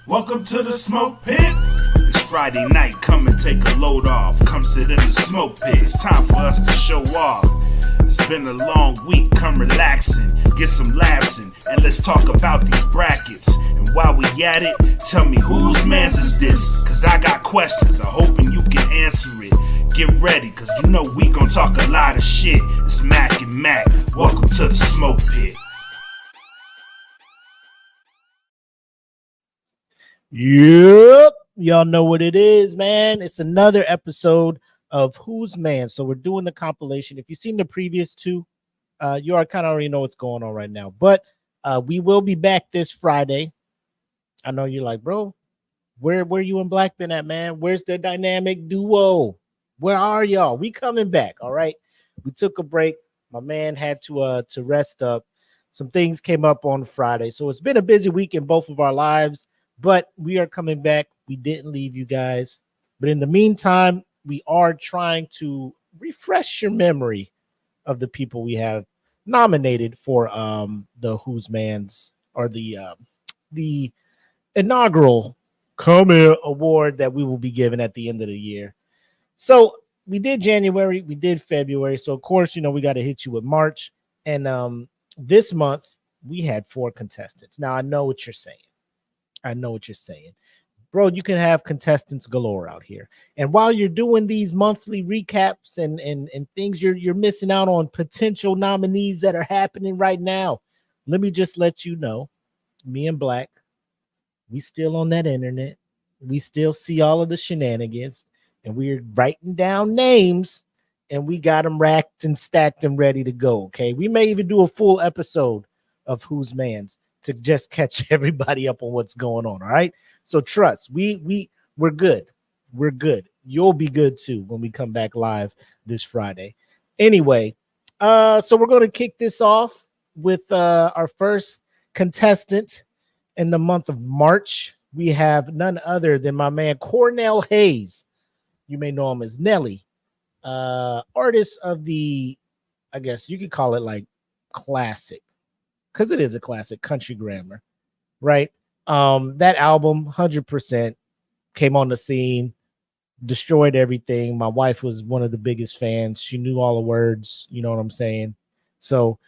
Welcome to the smoke pit. It's Friday night, come and take a load off. Come sit in the smoke pit, it's time for us to show off. It's been a long week, come relaxing, get some laughs in, and let's talk about these brackets. And while we at it, tell me whose man's is this? Cause I got questions, I'm hoping you can answer it. Get ready, cause you know we gon' talk a lot of shit. It's Mac and Mac, welcome to the smoke pit. Yep, y'all know what it is, man. It's another episode of Who's Man. So we're doing the compilation. If you've seen the previous two, you are kind of already know what's going on right now. But we will be back this Friday. I know you're like, bro, where you and Blak been at, man? Where's the dynamic duo? Where are y'all? We coming back, all right? We took a break. My man had to rest up. Some things came up on Friday. So it's been a busy week in both of our lives. But we are coming back. We didn't leave you guys. But in the meantime, we are trying to refresh your memory of the people we have nominated for the Who's Man's or the inaugural Come Here Award that we will be giving at the end of the year. So we did January, we did February. So of course, you know, we got to hit you with March. And this month we had 4 contestants. Now I know what you're saying. Bro, you can have contestants galore out here. And while you're doing these monthly recaps and things, you're missing out on potential nominees that are happening right now. Let me just let you know, me and Blak, we still on that internet. We still see all of the shenanigans, and we're writing down names, and we got them racked and stacked and ready to go, okay? We may even do a full episode of Who's Man's to just catch everybody up on what's going on. All right. So trust, we're good. We're good. You'll be good too when we come back live this Friday. Anyway, so we're going to kick this off with our first contestant in the month of March. We have none other than my man Cornell Hayes. You may know him as Nelly, artist of the, I guess you could call it like classic, because it is a classic, Country Grammar, right? That album 100% came on the scene, destroyed everything. My wife was one of the biggest fans. She knew all the words, you know what I'm saying? So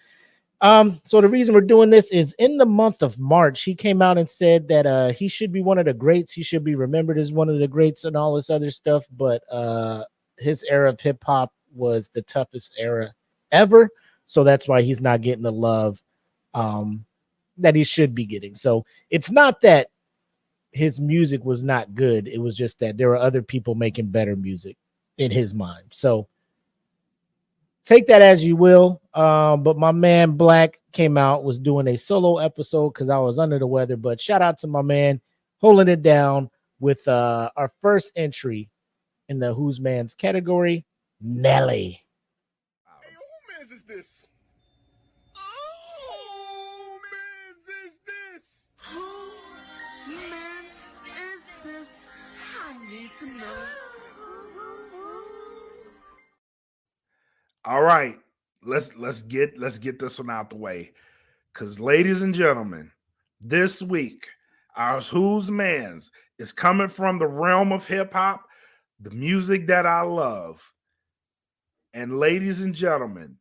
the reason we're doing this is in the month of March, he came out and said that he should be one of the greats. He should be remembered as one of the greats and all this other stuff, but his era of hip hop was the toughest era ever. So that's why he's not getting the love that he should be getting. So it's not that his music was not good. It was just that there are other people making better music in his mind. So take that as you will. But my man Blak came out, was doing a solo episode because I was under the weather. But shout out to my man holding it down with our first entry in the Who's Man's category, Nelly. Hey, who man's is this? All right, let's get this one out the way. Because, ladies and gentlemen, this week, our Who's Man's is coming from the realm of hip-hop, the music that I love. And ladies and gentlemen,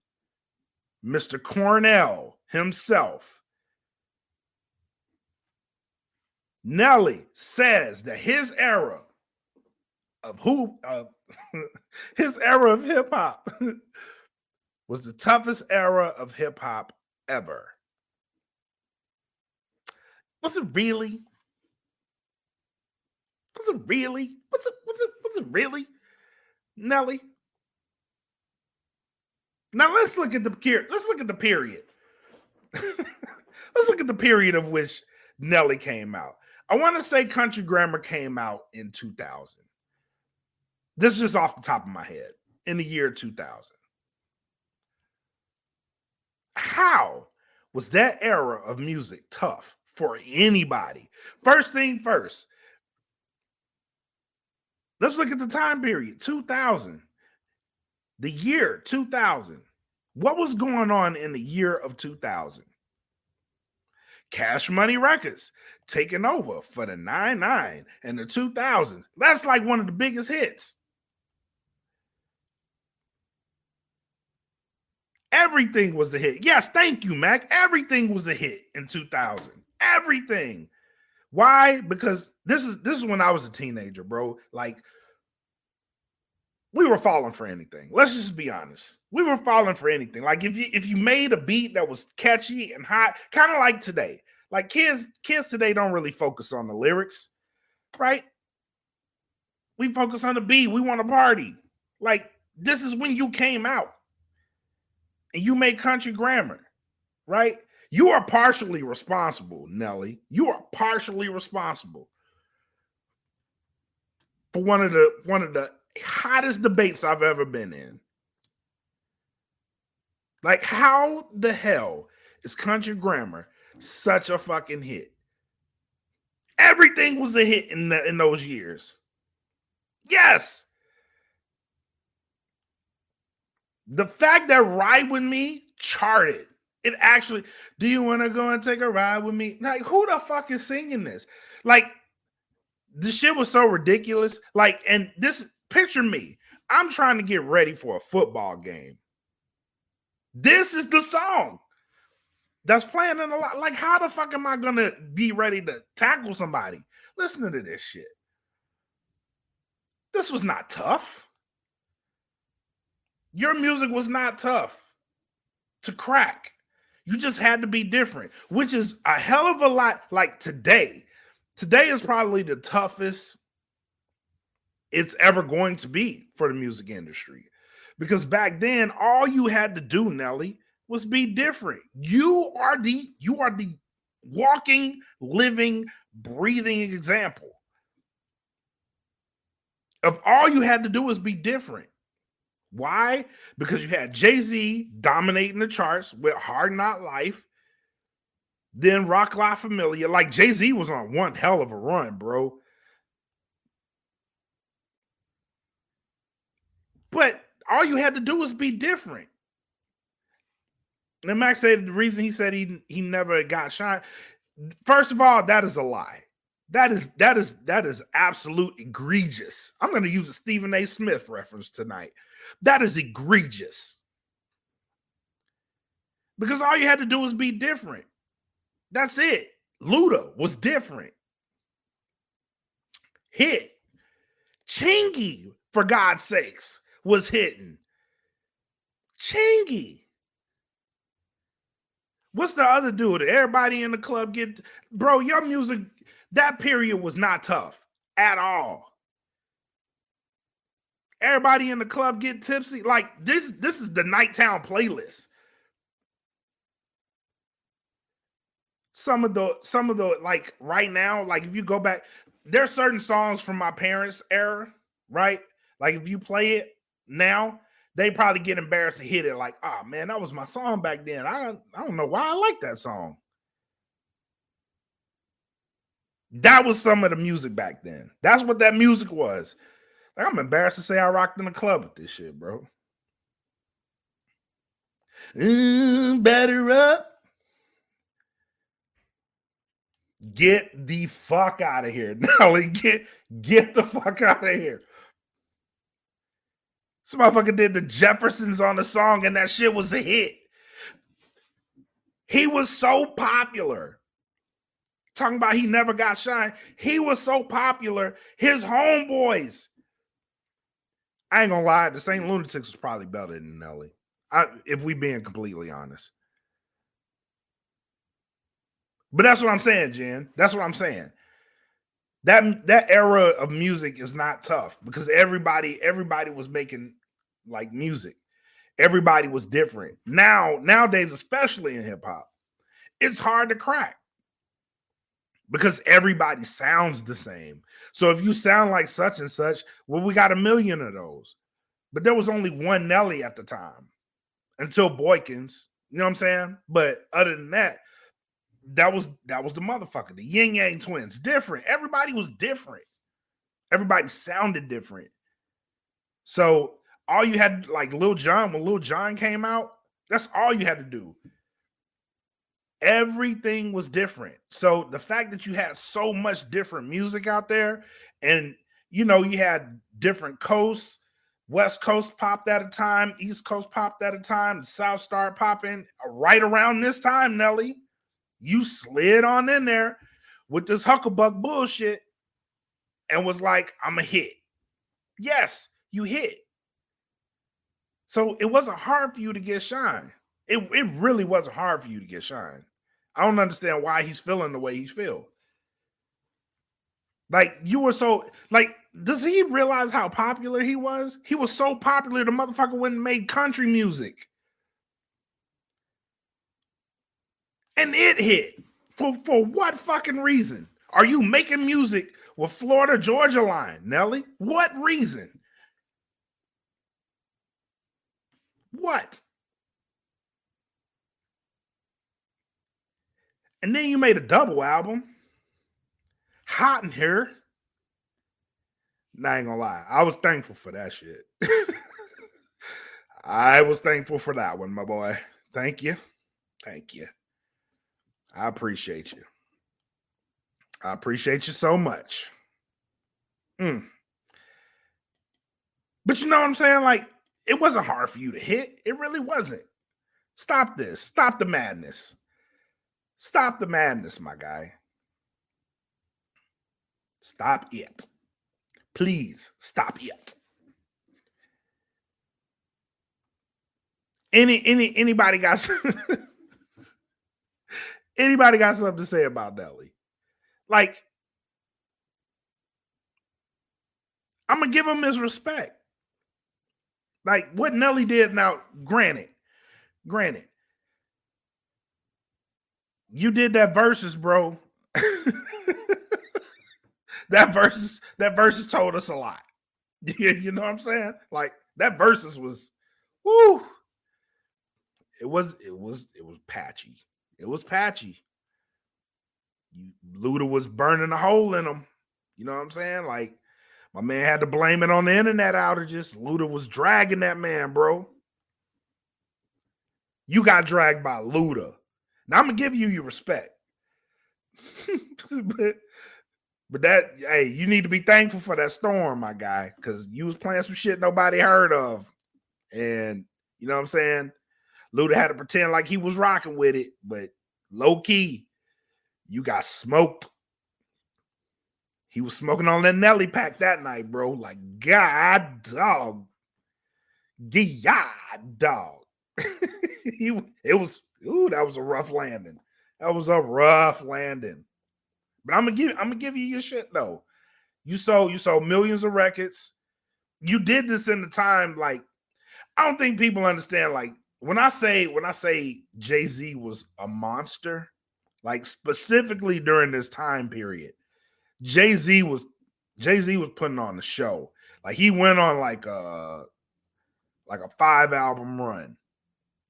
Mr. Cornell himself, Nelly, says that his era of hip-hop was the toughest era of hip-hop ever. Was it really? Was it really? Was it really? Nelly? Now let's look at the period. Let's look at the period. Let's look at the period of which Nelly came out. I want to say Country Grammar came out in 2000. This is just off the top of my head. In the year 2000. How was that era of music tough for anybody? First thing first, let's look at the time period, 2000. The year 2000. What was going on in the year of 2000? Cash Money Records taking over for the 99 and the 2000s. That's like one of the biggest hits. Everything was a hit. Yes, thank you, Mac. Everything was a hit in 2000. Everything. Why? Because this is when I was a teenager, bro. Like, we were falling for anything. Let's just be honest. We were falling for anything. Like, if you made a beat that was catchy and hot, kind of like today. Like, kids today don't really focus on the lyrics, right? We focus on the beat. We want to party. Like, this is when you came out and you made country grammar, right? You are partially responsible, Nelly. You are partially responsible for one of the hottest debates I've ever been in. Like, how the hell is country grammar such a fucking hit? Everything was a hit in those years. Yes. The fact that Ride With Me charted, it actually, do you want to go and take a ride with me? Like, who the fuck is singing this? Like, the shit was so ridiculous. Like, and this, picture me. I'm trying to get ready for a football game. This is the song that's playing in a lot. Like, how the fuck am I going to be ready to tackle somebody? Listening to this shit. This was not tough. Your music was not tough to crack. You just had to be different, which is a hell of a lot. Like today is probably the toughest it's ever going to be for the music industry. Because back then, all you had to do, Nelly, was be different. You are the walking, living, breathing example of all you had to do was be different. Why? Because you had Jay-Z dominating the charts with Hard Knock Life, then Rock La Familia. Like, Jay-Z was on one hell of a run, bro. But all you had to do was be different. And Max said the reason he said he never got shine. First of all, that is a lie. That is absolute egregious. I'm going to use a Stephen A. Smith reference tonight. That is egregious. Because all you had to do was be different. That's it. Luda was different. Hit. Chingy, for God's sakes, was hitting. Chingy. What's the other dude? Everybody in the club get... Bro, your music, that period was not tough at all. Everybody in the club get tipsy. Like, this is the Nighttown playlist. Some of the like right now, like if you go back, there's certain songs from my parents' era, right? Like if you play it now, they probably get embarrassed to hit it. Like, oh man, that was my song back then. I don't know why I like that song. That was some of the music back then. That's what that music was. Like, I'm embarrassed to say I rocked in the club with this shit, bro. Batter up. Get the fuck out of here. Nelly, get the fuck out of here. Some motherfucker did the Jeffersons on the song and that shit was a hit. He was so popular. Talking about he never got shine. He was so popular. His homeboys. I ain't gonna lie, the St. Lunatics was probably better than Nelly. If we being completely honest. But that's what I'm saying, Jen. That's what I'm saying. That era of music is not tough because everybody was making like music. Everybody was different. Nowadays, especially in hip hop, it's hard to crack because everybody sounds the same. So if you sound like such and such, well, we got 1 million of those. But there was only one Nelly at the time until Boykins. You know what I'm saying? But other than that, that was the motherfucker. The Yin Yang Twins. Different. Everybody was different. Everybody sounded different. So all you had, like Lil Jon, when Lil Jon came out, that's all you had to do. Everything was different. So the fact that you had so much different music out there, and you had different coasts, West Coast popped at a time, East Coast popped at a time, the South started popping right around this time, Nelly. You slid on in there with this Hucklebuck bullshit and was like, I'm a hit. Yes, you hit. So it wasn't hard for you to get shine. It really wasn't hard for you to get shine. I don't understand why he's feeling the way he feels. Like, you were so, like, does he realize how popular he was? He was so popular, the motherfucker went and made country music. And it hit. For what fucking reason? Are you making music with Florida Georgia Line, Nelly? What reason? What? And then you made a double album. Hot in Here. Nah, I ain't gonna lie. I was thankful for that shit. I was thankful for that one, my boy. Thank you. Thank you. I appreciate you. I appreciate you so much. But you know what I'm saying? Like, it wasn't hard for you to hit. It really wasn't. Stop this. Stop the madness. Stop the madness, my guy. Stop it. Please stop it. Anybody got anybody got something to say about Nelly? Like, I'm gonna give him his respect. Like, what Nelly did now, granted, you did that versus, bro. that versus told us a lot. You know what I'm saying? Like, that versus was, woo. It was patchy. It was patchy. Luda was burning a hole in him. You know what I'm saying? Like, my man had to blame it on the internet outages. Luda was dragging that man, bro. You got dragged by Luda. Now, I'm going to give you your respect. but that, hey, you need to be thankful for that storm, my guy, because you was playing some shit nobody heard of. And, you know what I'm saying? Luda had to pretend like he was rocking with it, but low key, you got smoked. He was smoking on that Nelly pack that night, bro. Like, God, dog. God, dog. That was a rough landing. That was a rough landing. But I'm gonna give you your shit though. You sold millions of records. You did this in the time, like, I don't think people understand, like, when I say Jay-Z was a monster, like, specifically during this time period, Jay-Z was putting on the show. Like, he went on like a 5-album run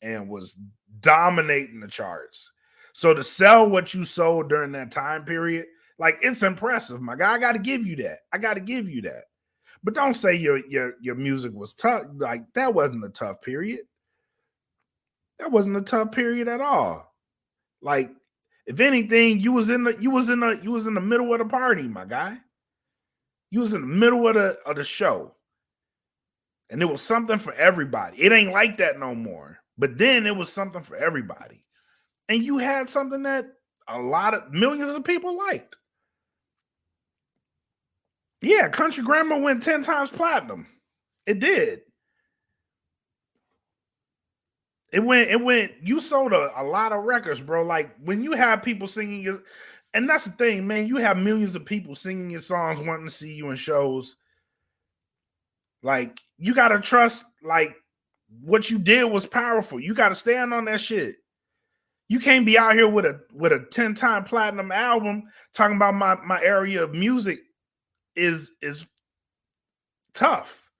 and was dominating the charts. So to sell what you sold during that time period, like, it's impressive, my guy. I got to give you that. But don't say your music was tough. Like, that wasn't a tough period. That wasn't a tough period at all. Like, if anything, you was in the middle of the party, my guy. You was in the middle of the show. And it was something for everybody. It ain't like that no more. But then it was something for everybody. And you had something that millions of people liked. Yeah, Country Grammar went 10 times platinum. It did. It went, you sold a lot of records, bro. Like, when you have people singing your, and that's the thing, man, you have millions of people singing your songs, wanting to see you in shows. Like, you got to trust, like, what you did was powerful. You got to stand on that shit. You can't be out here with a 10-time platinum album talking about my area of music is tough.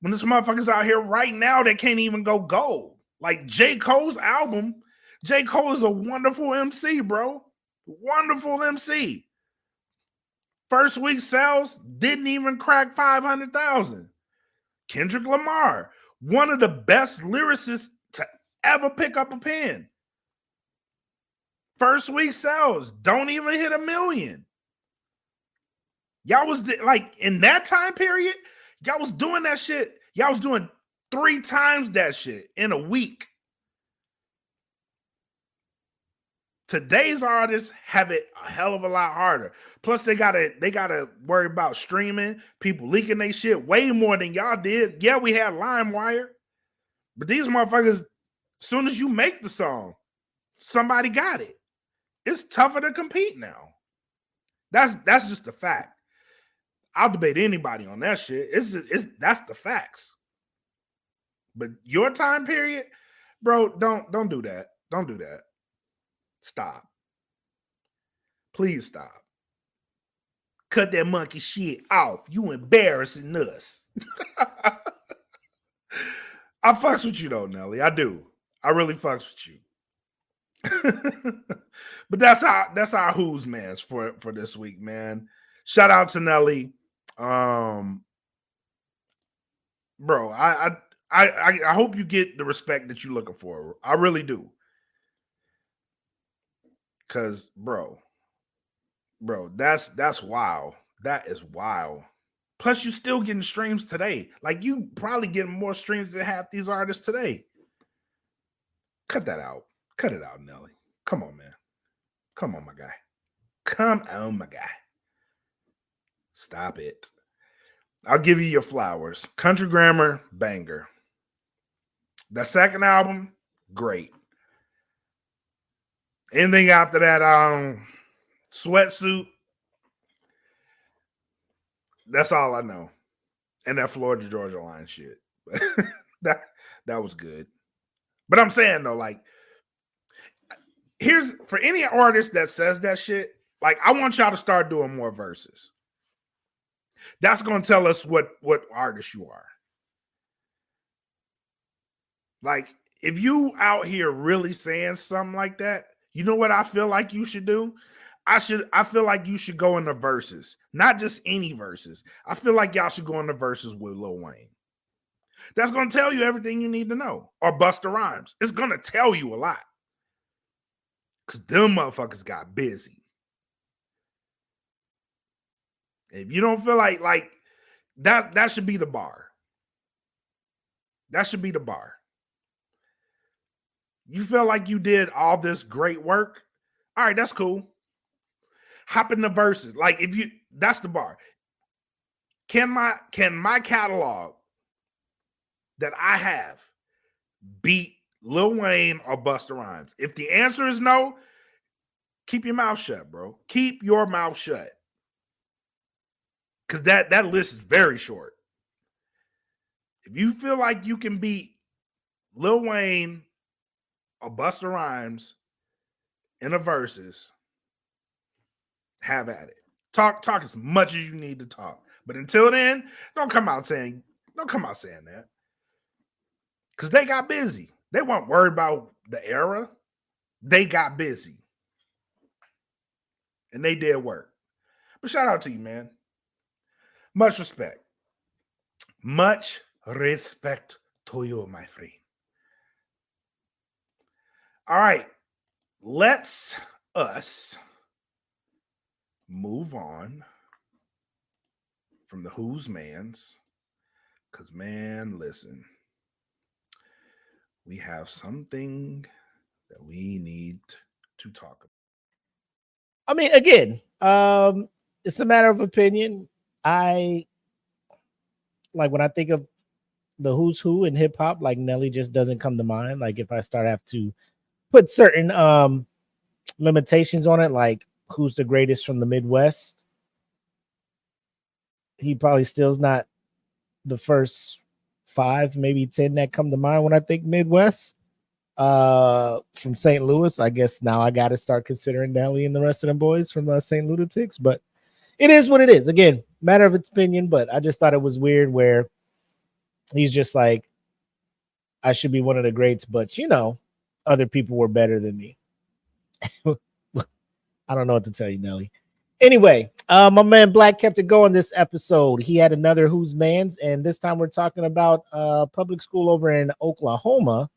When this motherfucker's out here right now, they can't even go gold. Like, J. Cole's album, J. Cole is a wonderful MC, bro. Wonderful MC. First week sales didn't even crack 500,000. Kendrick Lamar, one of the best lyricists to ever pick up a pen. First week sales don't even hit 1 million. Y'all was like in that time period, y'all was doing that shit. Y'all was doing 3 times that shit in a week. Today's artists have it a hell of a lot harder. Plus, they gotta worry about streaming, people leaking their shit way more than y'all did. Yeah, we had LimeWire, but these motherfuckers, as soon as you make the song, somebody got it. It's tougher to compete now. That's just a fact. I'll debate anybody on that shit. That's the facts. But your time period, bro, don't do that. Don't do that. Stop. Please stop. Cut that monkey shit off. You embarrassing us. I fucks with you though, Nelly. I do. I really fucks with you. But that's our Who's Man's for this week, man. Shout out to Nelly. Bro, I hope you get the respect that you're looking for. I really do. Cause bro, that's wild. That is wild. Plus, you still getting streams today. Like you probably getting more streams than half these artists today. Cut that out. Cut it out, Nelly. Come on, man. Come on, my guy. Come on, my guy. Stop it. I'll give you your flowers. Country Grammar, banger. The second album, great. Anything after that, Sweatsuit, that's all I know. And that Florida Georgia line shit. that was good. But I'm saying though, like, here's for any artist that says that shit, like, I want y'all to start doing more verses. That's gonna tell us what artist you are. Like, if you out here really saying something like that, you know what I feel like you should do? I feel like you should go in the verses, not just any verses. I feel like y'all should go in the verses with Lil Wayne. That's going to tell you everything you need to know. Or Busta Rhymes. It's going to tell you a lot. Because them motherfuckers got busy. If you don't feel like that should be the bar. That should be the bar. You feel like you did all this great work? All right, that's cool. Hop in the verses. Like, if you, that's the bar. Can my catalog that I have beat Lil Wayne or Busta Rhymes? If the answer is no, keep your mouth shut, bro. Keep your mouth shut. Because that list is very short. If you feel like you can beat Lil Wayne or Busta Rhymes in a verses, have at it. Talk as much as you need to talk. But until then, don't come out saying that. Because they got busy. They weren't worried about the era. They got busy. And they did work. But shout out to you, man. Much respect. Much respect to you, my friend. All right. Let's us move on from the Who's Man's. Because, man, listen. We have something that we need to talk about. I mean, again, it's a matter of opinion. I like when I think of the who's who in hip hop, like Nelly just doesn't come to mind. Like if I have to put certain limitations on it, like who's the greatest from the Midwest, he probably still's not the first 5, maybe 10 that come to mind when I think Midwest. From St. Louis, I guess now I got to start considering Nelly and the rest of them boys from St. Lunatics, but it is what it is. Again, matter of opinion, but I just thought it was weird where he's just like, I should be one of the greats, but you know, other people were better than me. I don't know what to tell you, Nelly. Anyway, my man Blak kept it going this episode. He had another Who's Man's, and this time we're talking about public school over in Oklahoma,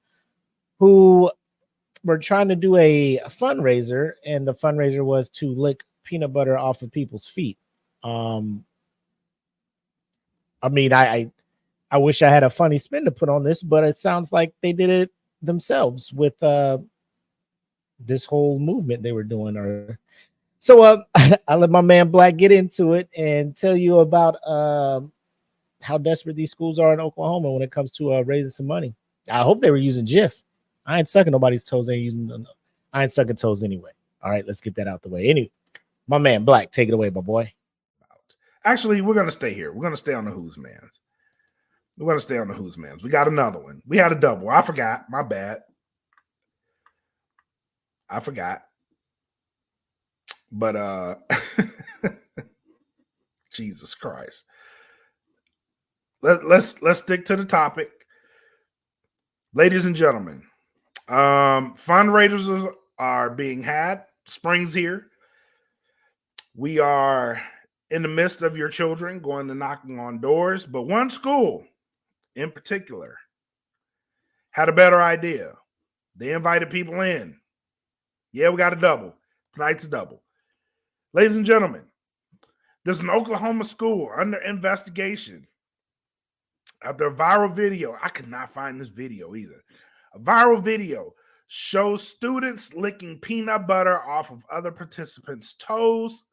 who were trying to do a fundraiser, and the fundraiser was to lick peanut butter off of people's feet. I mean, I wish I had a funny spin to put on this, but it sounds like they did it themselves with this whole movement they were doing. Or so I let my man Blak get into it and tell you about how desperate these schools are in Oklahoma when it comes to raising some money. I hope they were using Jif. I ain't sucking nobody's toes. I ain't sucking toes anyway. All right, let's get that out the way. Anyway, my man Blak, take it away, my boy. Actually, we're gonna stay here. We're gonna stay on the Who's Mans. We're gonna stay on the Who's Mans. We got another one. We had a double. I forgot. My bad. I forgot. But Jesus Christ. Let's stick to the topic. Ladies and gentlemen, fundraisers are being had. Spring's here. We are in the midst of your children going to knocking on doors, but one school in particular had a better idea. They invited people in. Yeah, we got a double. Tonight's a double. Ladies and gentlemen, there's an Oklahoma school under investigation after a viral video. I could not find this video either. A viral video shows students licking peanut butter off of other participants' toes.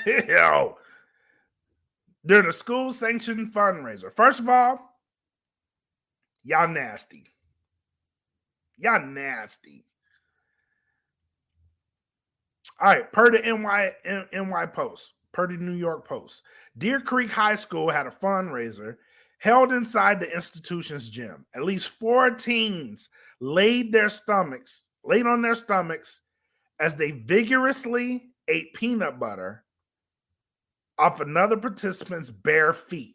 Yo, during a school-sanctioned fundraiser. First of all, y'all nasty. Y'all nasty. All right, per the NY Post, per the New York Post, Deer Creek High School had a fundraiser held inside the institution's gym. At least 4 teens laid on their stomachs as they vigorously ate peanut butter off another participant's bare feet.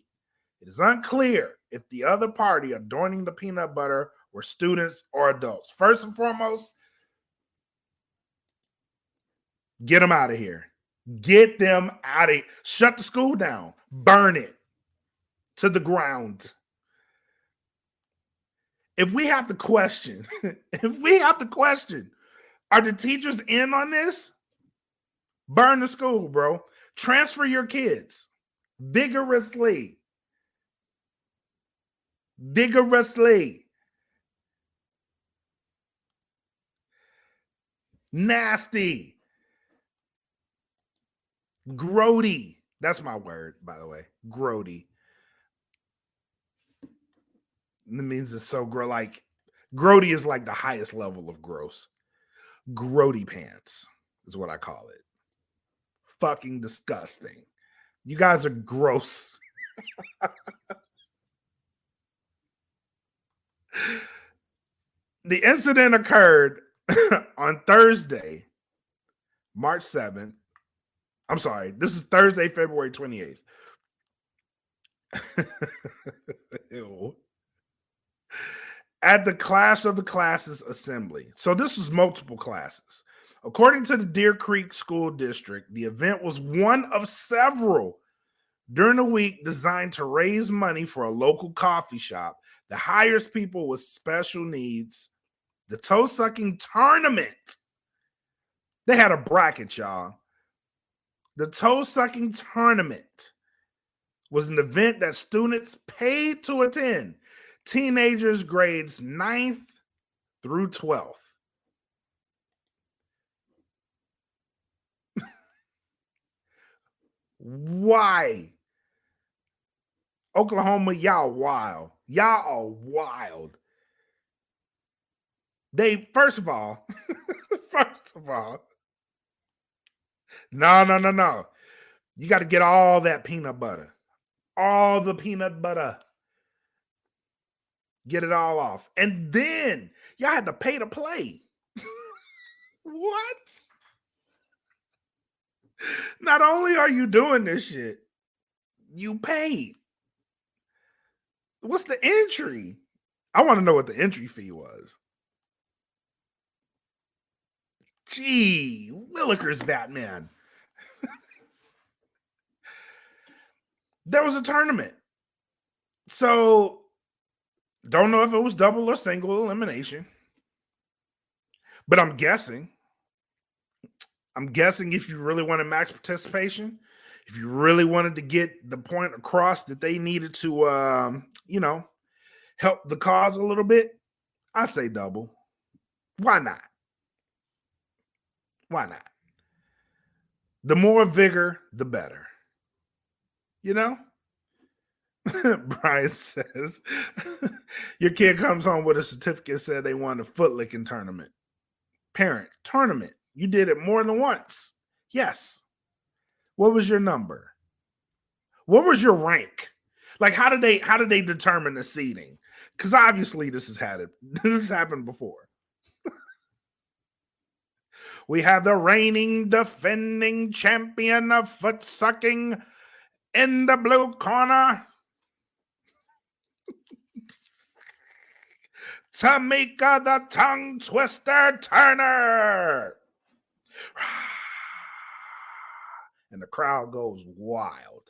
It is unclear if the other party adorning the peanut butter were students or adults. First and foremost, get them out of here. Get them out of here. Shut the school down. Burn it to the ground. If we have to question, are the teachers in on this? Burn the school, bro. Transfer your kids vigorously. Nasty. Grody. That's my word, by the way. Grody. It means it's so gross. Like, grody is like the highest level of gross. Grody pants is what I call it. Fucking disgusting. You guys are gross. The incident occurred on Thursday, March 7th. I'm sorry. This is Thursday, February 28th. Ew. At the Clash of the Classes assembly. So this was multiple classes. According to the Deer Creek School District, the event was one of several during the week designed to raise money for a local coffee shop that hires people with special needs. The toe-sucking tournament. They had a bracket, y'all. The toe-sucking tournament was an event that students paid to attend. Teenagers grades 9th through 12th. Why? Oklahoma, y'all wild. Y'all are wild. First of all, no. You got to get all that peanut butter. All the peanut butter. Get it all off. And then y'all had to pay to play. What? Not only are you doing this shit, you paid. What's the entry? I want to know what the entry fee was. Gee, Willikers, Batman. There was a tournament. So don't know if it was double or single elimination, but I'm guessing if you really wanted max participation, if you really wanted to get the point across that they needed to, help the cause a little bit, I'd say double. Why not? Why not? The more vigor, the better. You know? Brian says, your kid comes home with a certificate said they won a footlicking tournament. Parent, tournament. You did it more than once. Yes. What was your number? What was your rank? Like, how did they determine the seeding? Because obviously this has happened before. We have the reigning, defending champion of foot sucking in the blue corner, Tamika the Tongue Twister Turner. And the crowd goes wild.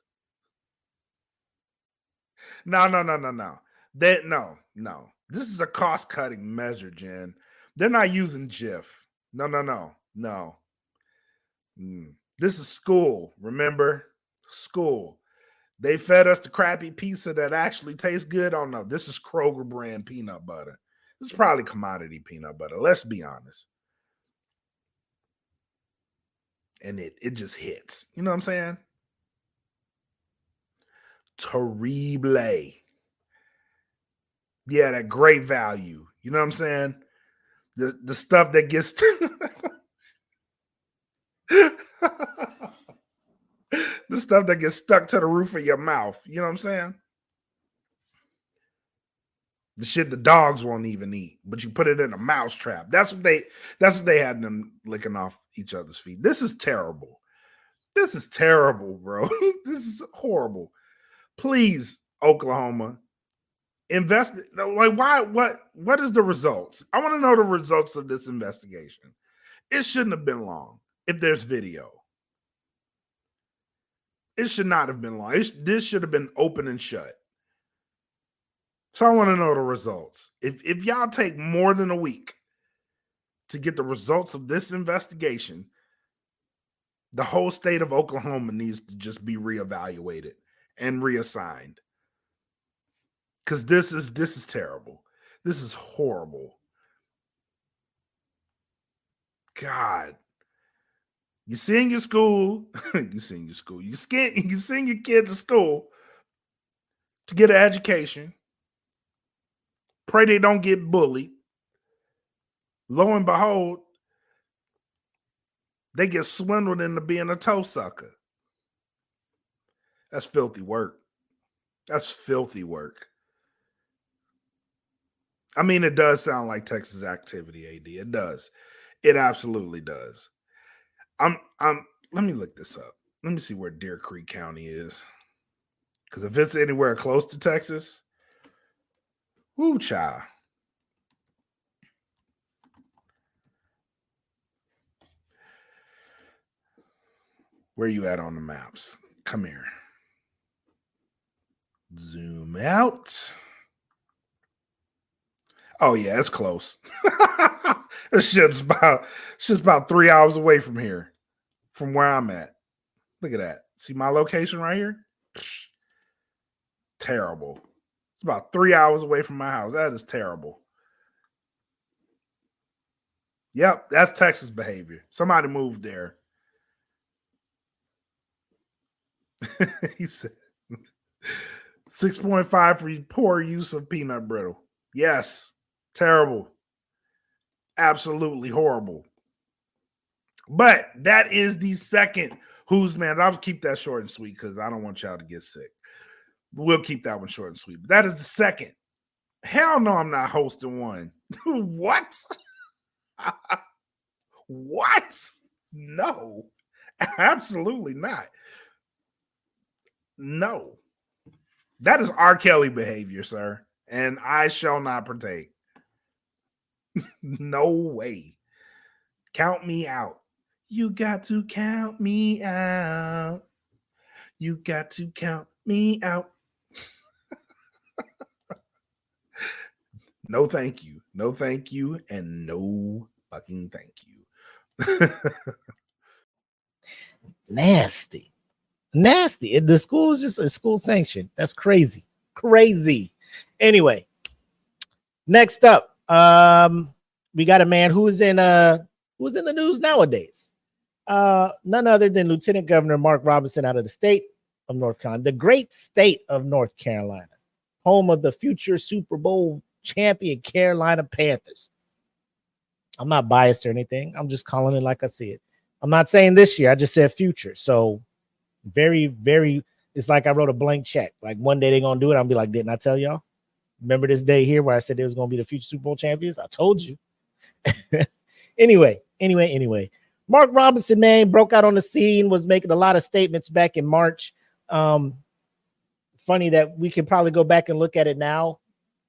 No. This is a cost-cutting measure, Jen. They're not using GIF. No. This is school, remember? School. They fed us the crappy pizza that actually tastes good. Oh no, this is Kroger brand peanut butter. This is probably commodity peanut butter. Let's be honest. And it just hits. You know what I'm saying? Terrible. Yeah, that great value. You know what I'm saying? The stuff that gets the stuff that gets stuck to the roof of your mouth. You know what I'm saying? The shit the dogs won't even eat, but you put it in a mouse trap. That's what they had them licking off each other's feet. This is terrible. This is terrible, bro. This is horrible. Please, Oklahoma, invest. Like, why? What is the results? I want to know the results of this investigation. It shouldn't have been long if there's video. It should not have been long. This should have been open and shut. So I want to know the results. If y'all take more than a week to get the results of this investigation, the whole state of Oklahoma needs to just be reevaluated and reassigned. Because this is terrible. This is horrible. God. You send your school, you send your kid to school to get an education. Pray they don't get bullied. Lo and behold, they get swindled into being a toe sucker. That's filthy work. That's filthy work. I mean, it does sound like Texas activity, AD. It does. It absolutely does. Let me look this up. Let me see where Deer Creek County is. Because if it's anywhere close to Texas, woo, child. Where you at on the maps? Come here. Zoom out. Oh yeah, it's close. This shit's about 3 hours away from here, from where I'm at. Look at that. See my location right here? Terrible. It's about 3 hours away from my house. That is terrible. Yep, that's Texas behavior. Somebody moved there. He said 6.5 for poor use of peanut brittle. Yes, terrible. Absolutely horrible. But that is the second Who's Man. I'll keep that short and sweet because I don't want y'all to get sick. We'll keep that one short and sweet. But that is the second. Hell no, I'm not hosting one. What? What? No, absolutely not. No. That is R. Kelly behavior, sir. And I shall not partake. No way. Count me out. You got to count me out. You got to count me out. No, thank you. No, thank you. And no fucking thank you. Nasty. Nasty. And the school is just a school sanction. That's crazy. Crazy. Anyway, next up, we got a man who's in the news nowadays. None other than Lieutenant Governor Mark Robinson out of the state of North Carolina, the great state of North Carolina, home of the future Super Bowl champion Carolina Panthers. I'm not biased or anything. I'm just calling it like I see it. I'm not saying this year. I just said future. So very, very, it's like I wrote a blank check. Like one day they're going to do it. I'll be like, didn't I tell y'all? Remember this day here where I said it was going to be the future Super Bowl champions? I told you. Anyway. Mark Robinson, man, broke out on the scene, was making a lot of statements back in March. Funny that we can probably go back and look at it now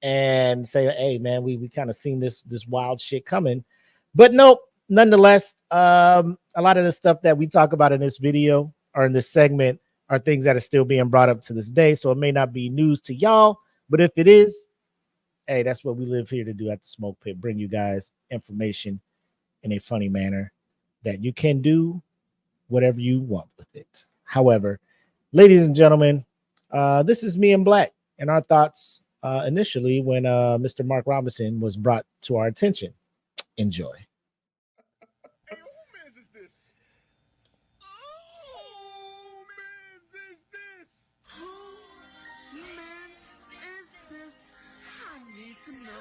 and say, hey, man, we kind of seen this wild shit coming. But nope, nonetheless, a lot of the stuff that we talk about in this video or in this segment are things that are still being brought up to this day. So it may not be news to y'all, but if it is, hey, that's what we live here to do at the Smoke Pit, bring you guys information in a funny manner that you can do whatever you want with it. However, ladies and gentlemen, this is me and Blak and our thoughts initially when Mr. Mark Robinson was brought to our attention. Enjoy. Hey, who Manz is this? Oh, Manz is this? Who Manz is this? I need to know.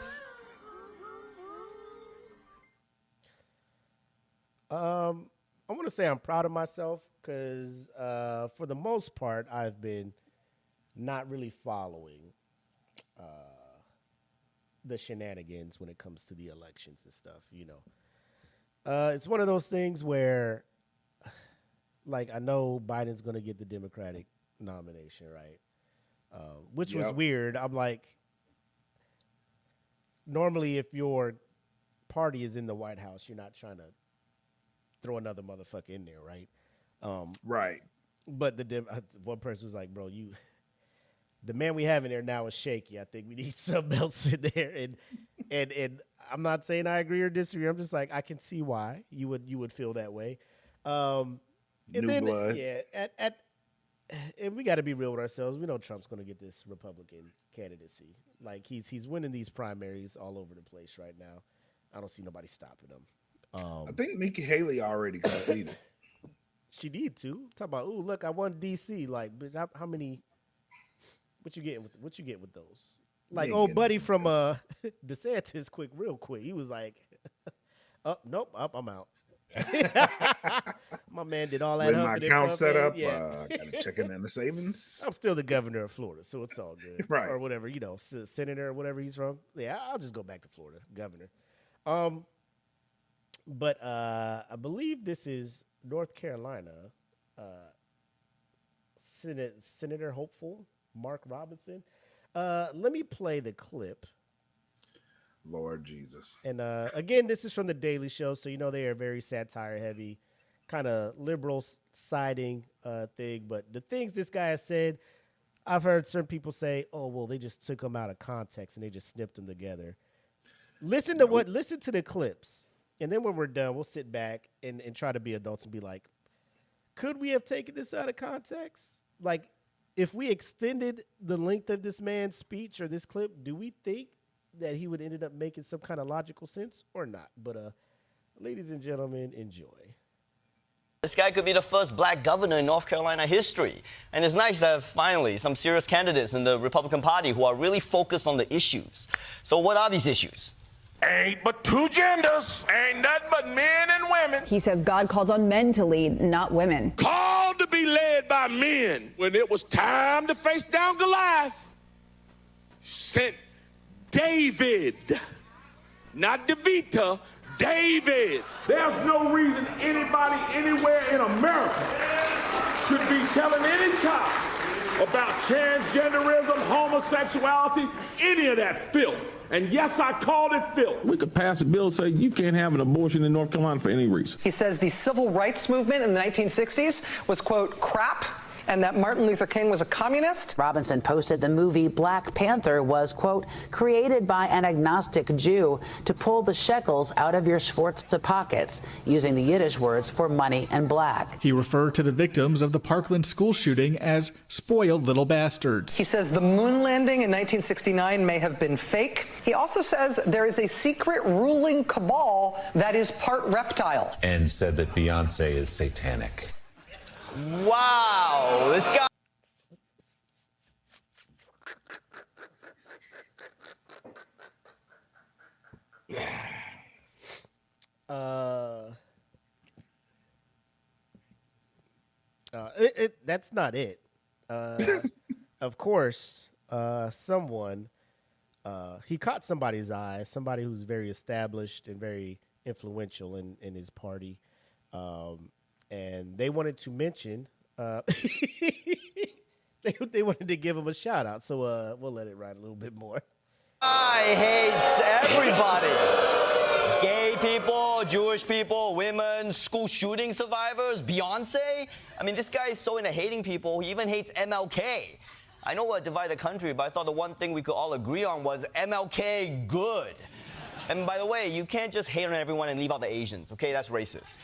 I want to say I'm proud of myself because for the most part, I've been not really following the shenanigans when it comes to the elections and stuff, you know. It's one of those things where, like, I know Biden's going to get the Democratic nomination, right? Which was weird. I'm like, normally if your party is in the White House, you're not trying to throw another motherfucker in there, right? Right. But one person was like, bro, the man we have in there now is shaky. I think we need something else in there. And I'm not saying I agree or disagree. I'm just like, I can see why you would feel that way. And New then, blood. yeah, and we got to be real with ourselves. We know Trump's going to get this Republican candidacy. Like he's winning these primaries all over the place right now. I don't see nobody stopping him. I think Nikki Haley already conceded. She need to talk about. Ooh, look, I won DC. Like, bitch, how many? What you get with those? Like, old buddy from DeSantis, real quick. He was like, nope, I'm out. My man did all that. With my account set up, yeah. gotta check in the savings. I'm still the governor of Florida, so it's all good, right? Or whatever, you know, senator or whatever he's from. Yeah, I'll just go back to Florida, governor. But I believe this is North Carolina Senator hopeful Mark Robinson. Let me play the clip. Lord Jesus. And again, this is from the Daily Show, so you know they are very satire heavy, kind of liberal siding thing. But the things this guy has said, I've heard certain people say, "Oh, well, they just took them out of context and they just snipped them together." Listen to the clips, and then when we're done, we'll sit back and try to be adults and be like, could we have taken this out of context? Like, if we extended the length of this man's speech or this clip, do we think that he would ended up making some kind of logical sense or not? But ladies and gentlemen, enjoy. This guy could be the first black governor in North Carolina history. And it's nice to have finally some serious candidates in the Republican Party who are really focused on the issues. So what are these issues? Ain't but two genders. Ain't nothing but men and women. He says God called on men to lead, not women. Called to be led by men. When it was time to face down Goliath, sent David, not DeVita, David. There's no reason anybody anywhere in America should be telling any child about transgenderism, homosexuality, any of that filth. And yes, I called it filth. We could pass a bill saying you can't have an abortion in North Carolina for any reason. He says the civil rights movement in the 1960s was, quote, crap, and that Martin Luther King was a communist. Robinson posted the movie Black Panther was, quote, created by an agnostic Jew to pull the shekels out of your Sforza pockets, using the Yiddish words for money and black. He referred to the victims of the Parkland school shooting as spoiled little bastards. He says the moon landing in 1969 may have been fake. He also says there is a secret ruling cabal that is part reptile. And said that Beyonce is satanic. Wow, this guy. That's not it. Of course, someone he caught somebody's eye, somebody who's very established and very influential in his party, and they wanted to mention they wanted to give him a shout out. So we'll let it ride a little bit more. I hates everybody. Gay people, Jewish people, women, school shooting survivors, Beyonce. I mean, this guy is so into hating people, he even hates MLK. I know what divided the country, but I thought the one thing we could all agree on was MLK good. And by the way, you can't just hate on everyone and leave out the Asians, okay? That's racist.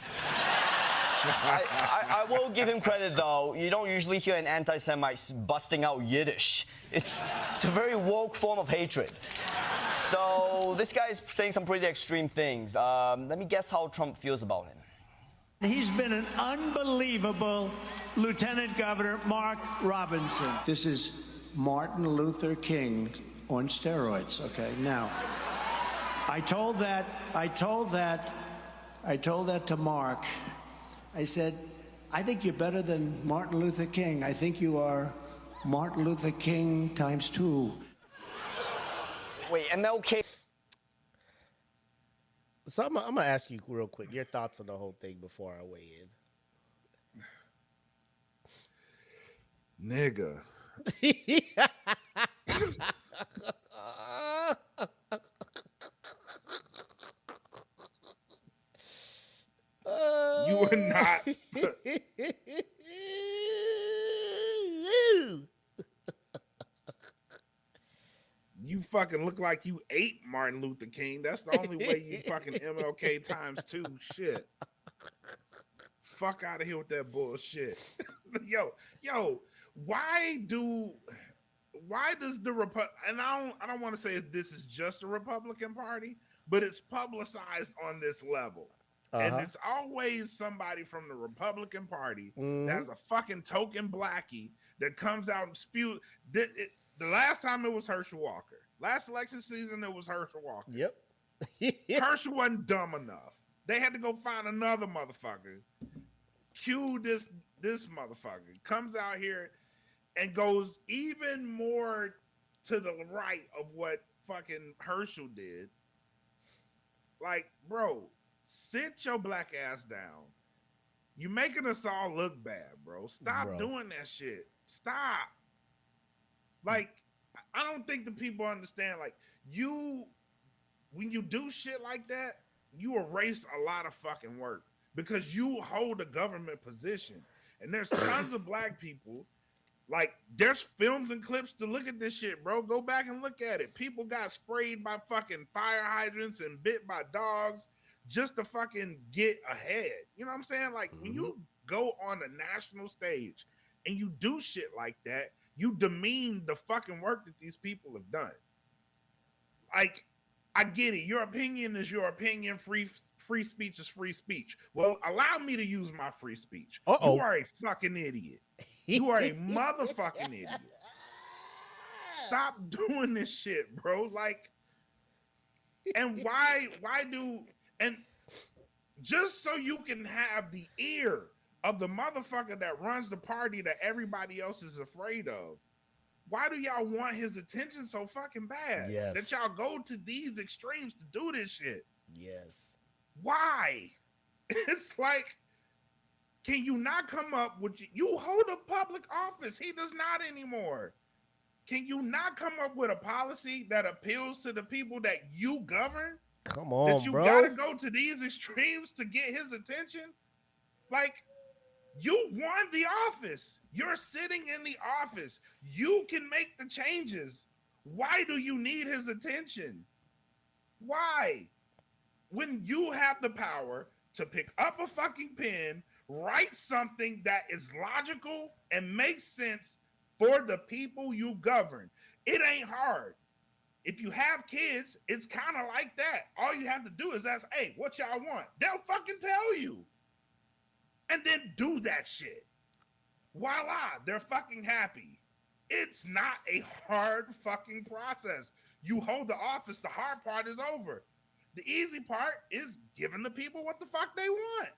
I will give him credit, though. You don't usually hear an anti-Semite busting out Yiddish. It's a very woke form of hatred. So this guy's saying some pretty extreme things. Let me guess how Trump feels about him. He's been an unbelievable Lieutenant Governor, Mark Robinson. This is Martin Luther King on steroids, okay? Now, I told that to Mark. I said, I think you're better than Martin Luther King. I think you are Martin Luther King times 2. Wait, MLK. So I'm gonna ask you real quick your thoughts on the whole thing before I weigh Nigga. in. You are not. You fucking look like you ate Martin Luther King. That's the only way you fucking MLK times 2 shit. Fuck out of here with that bullshit. Yo, why does the and I don't want to say this is just a Republican Party, but it's publicized on this level. And it's always somebody from the Republican Party that has a fucking token blackie that comes out and spews. The last time it was Herschel Walker. Last election season, it was Herschel Walker. Yep. Herschel wasn't dumb enough. They had to go find another motherfucker. Cue this motherfucker. Comes out here and goes even more to the right of what fucking Herschel did. Like, bro, sit your black ass down. You making us all look bad, bro. Stop doing that shit. Stop. Like, I don't think the people understand, like, when you do shit like that, you erase a lot of fucking work because you hold a government position. And there's tons of black people, like, there's films and clips to look at this shit, bro. Go back and look at it. People got sprayed by fucking fire hydrants and bit by dogs just to fucking get ahead. You know what I'm saying? Like, when you go on a national stage and you do shit like that, you demean the fucking work that these people have done. Like, I get it. Your opinion is your opinion. Free speech is free speech. Well, allow me to use my free speech. You are a fucking idiot. You are a motherfucking idiot. Stop doing this shit, bro. Like, and why and just so you can have the ear of the motherfucker that runs the party that everybody else is afraid of. Why do y'all want his attention so fucking bad? Yes. That y'all go to these extremes to do this shit? Yes. Why? It's like, can you not come up with, you hold a public office. He does not anymore. Can you not come up with a policy that appeals to the people that you govern? Come on, that you bro. gotta go to these extremes to get his attention? Like, You won the office. You're sitting in the office. You can make the changes. Why do you need his attention? Why? When you have the power to pick up a fucking pen, write something that is logical and makes sense for the people you govern. It ain't hard. If you have kids, it's kind of like that. All you have to do is ask, hey, what y'all want? They'll fucking tell you. And then do that shit. Voila, they're fucking happy. It's not a hard fucking process. You hold the office, the hard part is over. The easy part is giving the people what the fuck they want.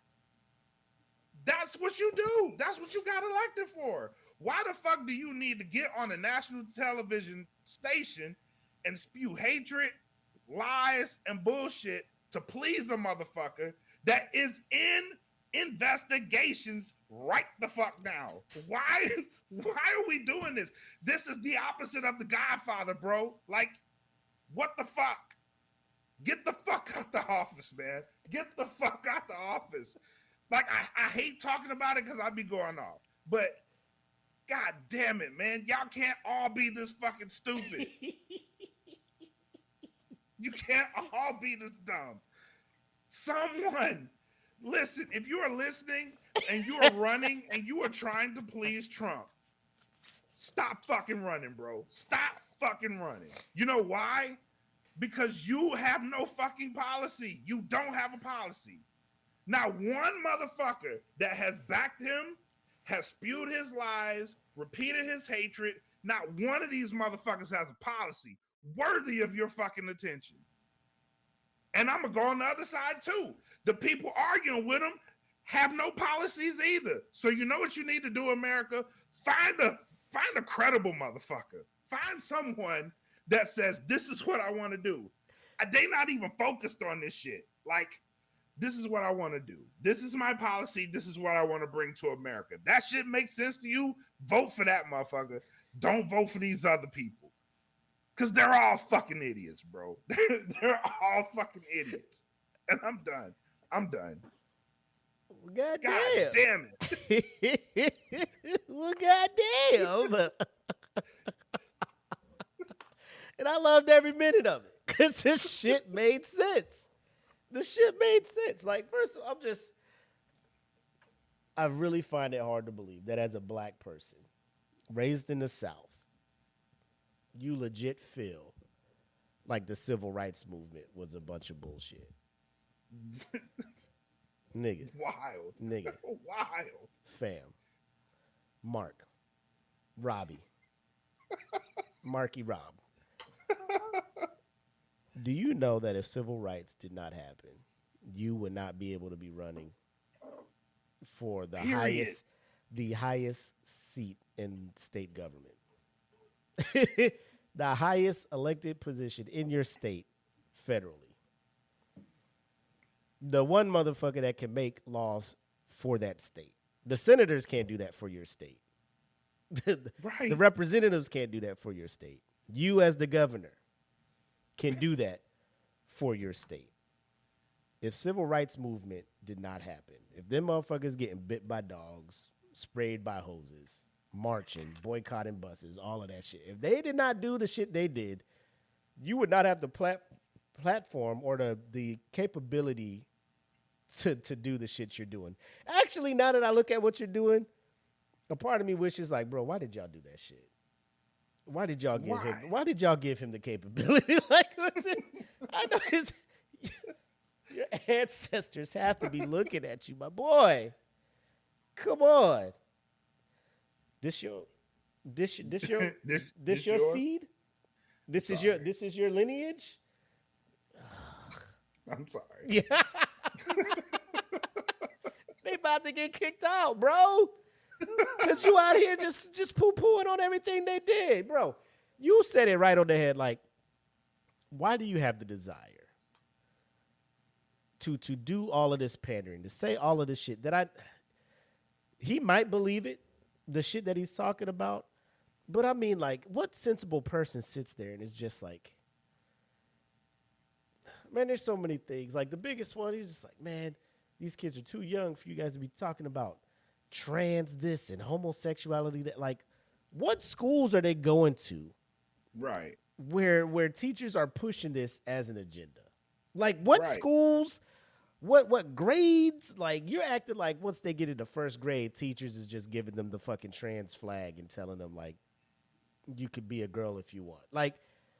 That's what you do. That's what you got elected for. Why the fuck do you need to get on a national television station and spew hatred, lies, and bullshit to please a motherfucker that is in investigations right the fuck now? Why are we doing this? This is the opposite of The Godfather, bro. Like, what the fuck? Get the fuck out the office, man. Get the fuck out the office. Like, I hate talking about it because I be going off. But god damn it, man. Y'all can't all be this fucking stupid. You can't all be this dumb. Someone, listen, if you are listening and you are running and you are trying to please Trump, stop fucking running, bro. Stop fucking running. You know why? Because you have no fucking policy. You don't have a policy. Not one motherfucker that has backed him, has spewed his lies, repeated his hatred. Not one of these motherfuckers has a policy worthy of your fucking attention. And I'm going to go on the other side too. The people arguing with him have no policies either. So you know what you need to do, America? Find a credible motherfucker. Find someone that says, this is what I want to do. They not even focused on this shit. Like, this is what I want to do. This is my policy. This is what I want to bring to America. That shit makes sense to you? Vote for that motherfucker. Don't vote for these other people. Because they're all fucking idiots, bro. They're all fucking idiots. And I'm done. God damn it. Well, goddamn. And I loved every minute of it because this shit made sense. Like, first of all, I really find it hard to believe that as a black person raised in the South, you legit feel like the civil rights movement was a bunch of bullshit. Nigga. Wild. Nigga. Wild. Fam. Mark. Robbie. Marky Rob. Do you know that if civil rights did not happen, you would not be able to be running for the highest seat in state government? The highest elected position in your state federally. The one motherfucker that can make laws for that state. The senators can't do that for your state. Right. The representatives can't do that for your state. You as the governor can do that for your state. If civil rights movement did not happen, if them motherfuckers getting bit by dogs, sprayed by hoses, marching, boycotting buses, all of that shit, if they did not do the shit they did, you would not have the platform or the capability to do the shit you're doing. Actually, now that I look at what you're doing, a part of me wishes like, bro, why did y'all do that shit? Why did y'all give him the capability? Like, listen, I know your ancestors have to be looking at you, my boy. Come on. This your seed? This is your lineage? I'm sorry. Yeah. They about to get kicked out, bro. Because you out here just poo-pooing on everything they did, bro. You said it right on the head. Like, why do you have the desire to do all of this pandering, to say all of this shit that he might believe it, the shit that he's talking about, but I mean, like, what sensible person sits there and is just like, man, there's so many things. Like, the biggest one, he's just like, man, these kids are too young for you guys to be talking about trans this and homosexuality that. Like, what schools are they going to? Right. Where teachers are pushing this as an agenda? Like, what schools? What grades? Like, you're acting like once they get into first grade, teachers is just giving them the fucking trans flag and telling them like, you could be a girl if you want. Like,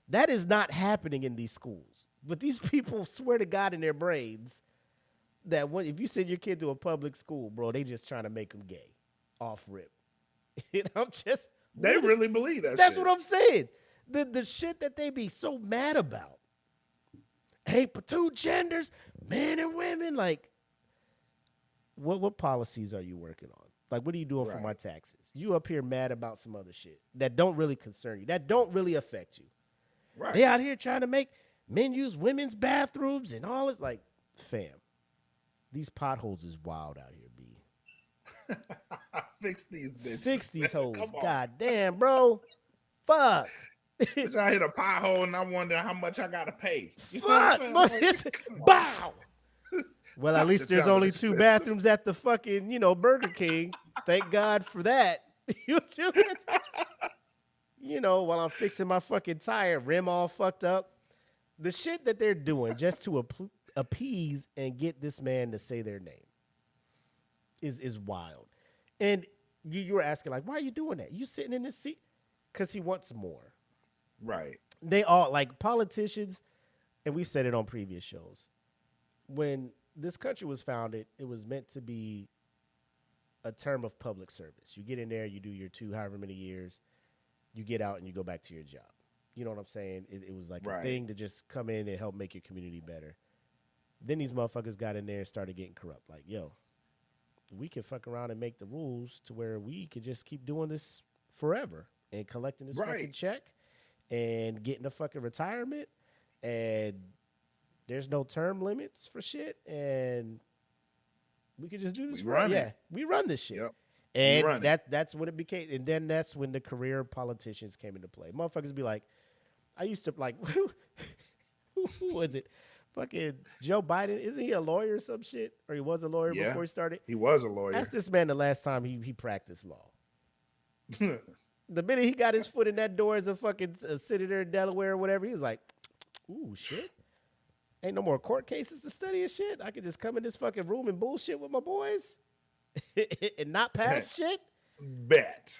that is not happening in these schools. But these people swear to God in their brains that if you send your kid to a public school, bro, they just trying to make them gay, off rip. And I'm just they really believe that. That's shit. what I'm saying. The shit that they be so mad about. Hate for two genders, men and women. Like, what policies are you working on? Like, what are you doing for my taxes? You up here mad about some other shit that don't really concern you, that don't really affect you. Right. They out here trying to make men use women's bathrooms and all this. Like, fam, these potholes is wild out here, B. Fix these bitches. Fix these hoes. God damn, bro. Fuck. I hit a pothole and I wonder how much I gotta pay. You Fuck. Bow. Well, at least there's only 2 bathrooms at the fucking, Burger King. Thank God for that. While I'm fixing my fucking tire, rim all fucked up. The shit that they're doing just to appease and get this man to say their name is wild. And you were asking, like, why are you doing that? You sitting in this seat? Because he wants more. Right. They all, like, politicians, and we've said it on previous shows, when this country was founded, it was meant to be a term of public service. You get in there, you do your 2, however many years, you get out and you go back to your job. You know what I'm saying? It was like a thing to just come in and help make your community better. Then these motherfuckers got in there and started getting corrupt. Like, yo, we can fuck around and make the rules to where we could just keep doing this forever and collecting this fucking check and getting a fucking retirement, and there's no term limits for shit, and we could just do this forever. Yeah, we run this shit. Yep. And that's when it became, and then that's when the career politicians came into play. Motherfuckers be like, I used to, like, who was it? Fucking Joe Biden, isn't he a lawyer or some shit? Or he was a lawyer before he started? He was a lawyer. Ask this man the last time he practiced law. The minute he got his foot in that door as a fucking senator in Delaware or whatever, he was like, ooh, shit. Ain't no more court cases to study and shit. I could just come in this fucking room and bullshit with my boys and not pass shit. Bet.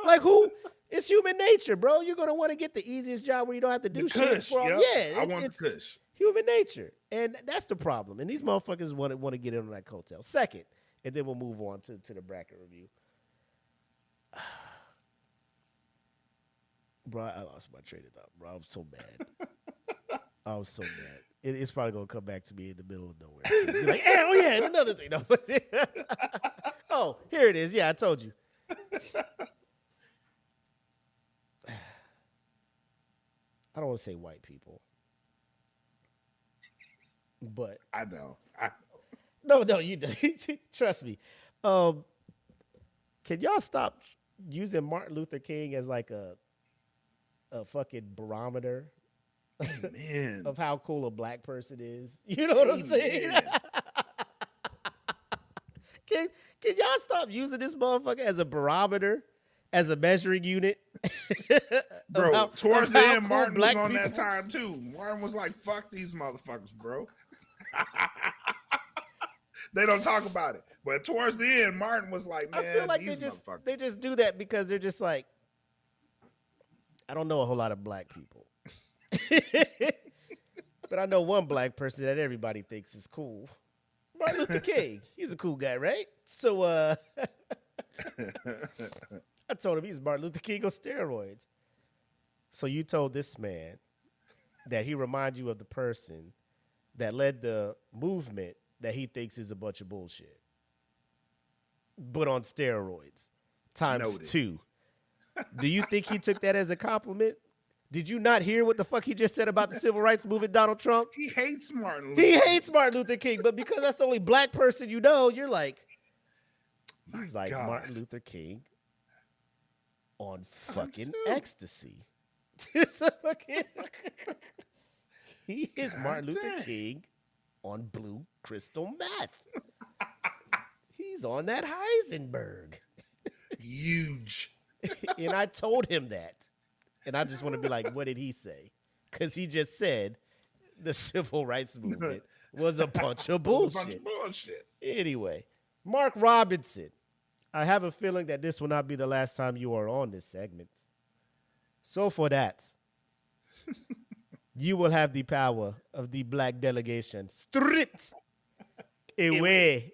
Like, who? It's human nature, bro. You're going to want to get the easiest job where you don't have to do shit. Yeah, I want the kush. Human nature. And that's the problem. And these motherfuckers want to get in on that coattail. Second, and then we'll move on to the bracket review. Bro, I lost my train of thought, bro. I'm so mad. I was so mad. It's probably going to come back to me in the middle of nowhere. So be like, hey, oh, yeah, and another thing. No. Oh, here it is. Yeah, I told you. I don't want to say white people. But I know. No, you don't. Trust me. Can y'all stop using Martin Luther King as like a fucking barometer of how cool a black person is? You know what I'm saying? Can y'all stop using this motherfucker as a barometer, as a measuring unit? Bro, towards the end, Martin was on that time too. Martin was like, fuck these motherfuckers, bro. They don't talk about it. But towards the end, Martin was like, man, I feel like these they just do that because they're just like, I don't know a whole lot of black people. But I know one black person that everybody thinks is cool. Martin Luther King. He's a cool guy, right? So I told him he's Martin Luther King on steroids. So you told this man that he reminds you of the person that led the movement that he thinks is a bunch of bullshit, but on steroids times 2. Do you think he took that as a compliment? Did you not hear what the fuck he just said about the civil rights movement, Donald Trump? He hates Martin Luther King. He hates Martin Luther King, but because that's the only black person you know, you're like, he's like Martin Luther King on fucking ecstasy. He is Martin Luther King on blue crystal meth. he's on that Heisenberg. Huge. And I told him that. And I just want to be like, what did he say? Because he just said the civil rights movement was a bunch of bullshit. Anyway, Mark Robinson. I have a feeling that this will not be the last time you are on this segment. So for that, you will have the power of the black delegation stripped away.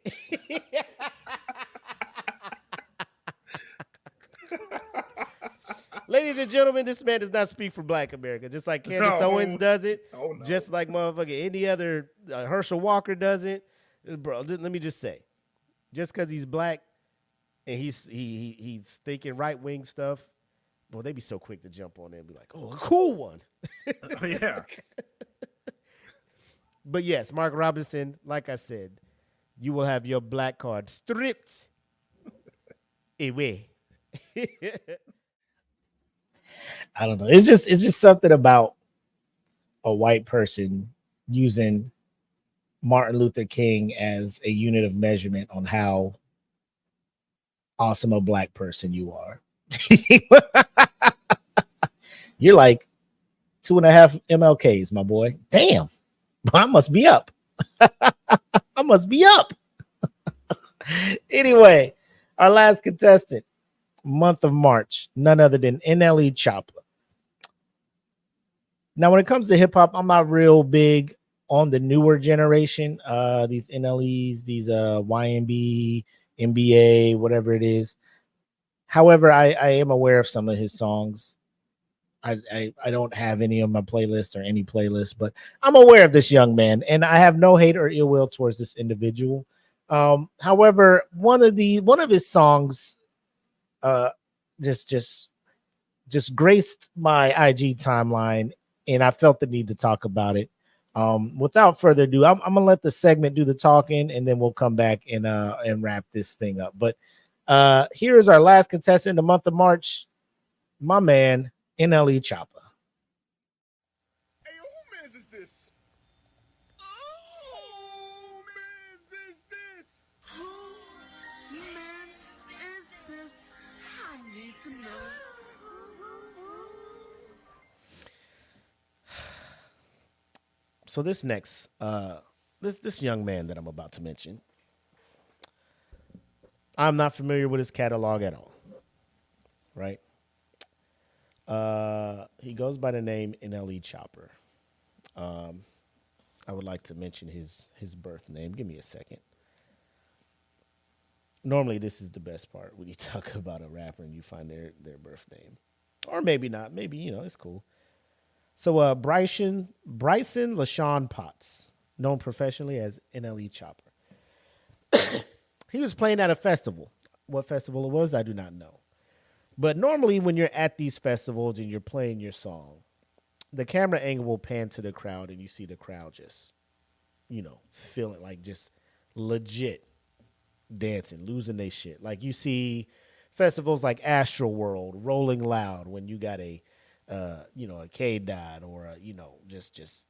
Ladies and gentlemen, this man does not speak for Black America, just like Candace Owens does it, just like motherfucking any other Herschel Walker does it. Bro, let me just say, just because he's black and he's thinking right-wing stuff, well, they be so quick to jump on it and be like, oh, a cool one. Yeah. But yes, Mark Robinson, like I said, you will have your black card stripped away. I don't know. It's just something about a white person using Martin Luther King as a unit of measurement on how awesome a black person you are. You're like 2.5 MLKs, my boy. Damn. I must be up. I must be up. Anyway, our last contestant, month of March, none other than NLE Choppa. Now, when it comes to hip hop, I'm not real big on the newer generation. These NLEs, these YMB, NBA, whatever it is. However, I am aware of some of his songs. I don't have any on my playlist or any playlist, but I'm aware of this young man, and I have no hate or ill will towards this individual. However, one of his songs just graced my IG timeline, and I felt the need to talk about it. Without further ado, I'm gonna let the segment do the talking, and then we'll come back and wrap this thing up. But here is our last contestant in the month of March, my man NLE Choppa. Hey, yo, who Manz is this? Oh, Manz is this? Who Manz is this? I need to know. So this next, this young man that I'm about to mention, I'm not familiar with his catalog at all, right? He goes by the name NLE Chopper. I would like to mention his birth name. Give me a second. Normally, this is the best part when you talk about a rapper and you find their birth name. Or maybe not. Maybe, it's cool. So Bryson LaShawn Potts, known professionally as NLE Chopper. He was playing at a festival. What festival it was, I do not know. But normally when you're at these festivals and you're playing your song, the camera angle will pan to the crowd and you see the crowd just, feeling like just legit dancing, losing their shit. Like you see festivals like Astroworld, Rolling Loud, when you got a K-Dot or just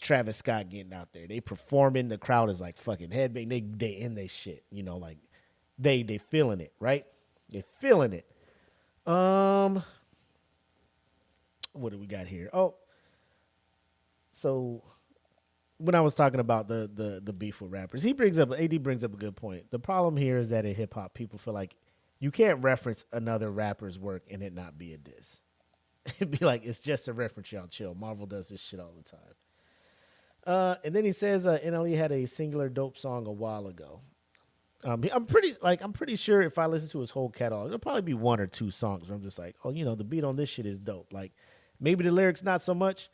Travis Scott getting out there. They performing, the crowd is like fucking headbang. They in their shit, like they feeling it, right? They feeling it. What do we got here? Oh, so when I was talking about the beef with rappers, AD brings up a good point. The problem here is that in hip hop, people feel like you can't reference another rapper's work and it not be a diss. It'd be like, it's just a reference, y'all chill. Marvel does this shit all the time. And then he says NLE had a singular dope song a while ago. I'm pretty sure if I listen to his whole catalog, there'll probably be one or two songs where I'm just like, oh, the beat on this shit is dope. Like maybe the lyrics not so much,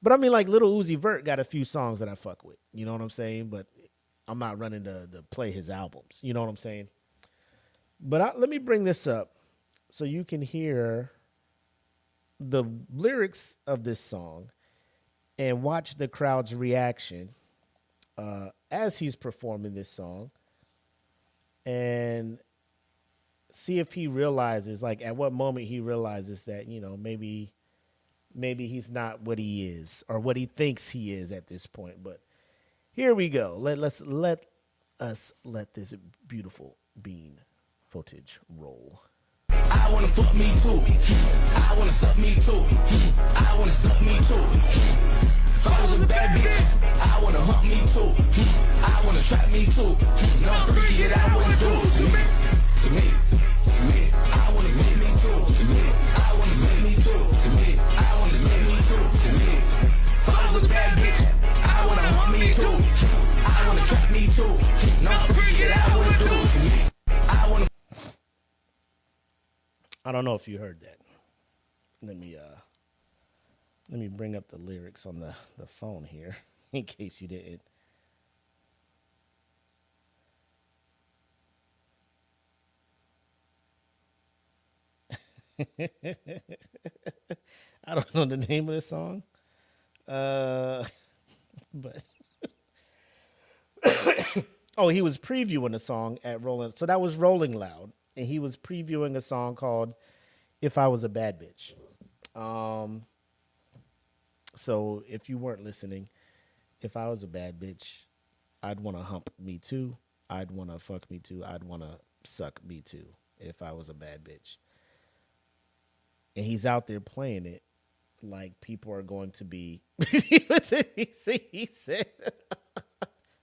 but I mean like Lil Uzi Vert got a few songs that I fuck with. You know what I'm saying? But I'm not running to play his albums. You know what I'm saying? But let me bring this up so you can hear the lyrics of this song and watch the crowd's reaction as he's performing this song. And see if he realizes, like, at what moment he realizes that, maybe he's not what he is or what he thinks he is at this point. But here we go. Let us let this beautiful bean footage roll. I wanna fuck me too. I wanna suck me too. I wanna suck me too. If I was a bad bitch, I wanna hump me too. I wanna trap me too. No freaky that I wouldn't do to me. To me. I wanna hit me too. To me. I wanna suck me too. To me. I wanna suck me too. To me. If I was a bad bitch, I wanna hump me too. I wanna trap me too. No freaky that I wouldn't do to me. I wanna. I don't know if you heard that. Let me bring up the lyrics on the phone here in case you didn't. I don't know the name of the song. But oh, he was previewing a song at Rolling. So that was Rolling Loud. And he was previewing a song called If I Was a Bad Bitch. So if you weren't listening, if I was a bad bitch, I'd want to hump me too. I'd want to fuck me too. I'd want to suck me too if I was a bad bitch. And he's out there playing it like people are going to be. He said,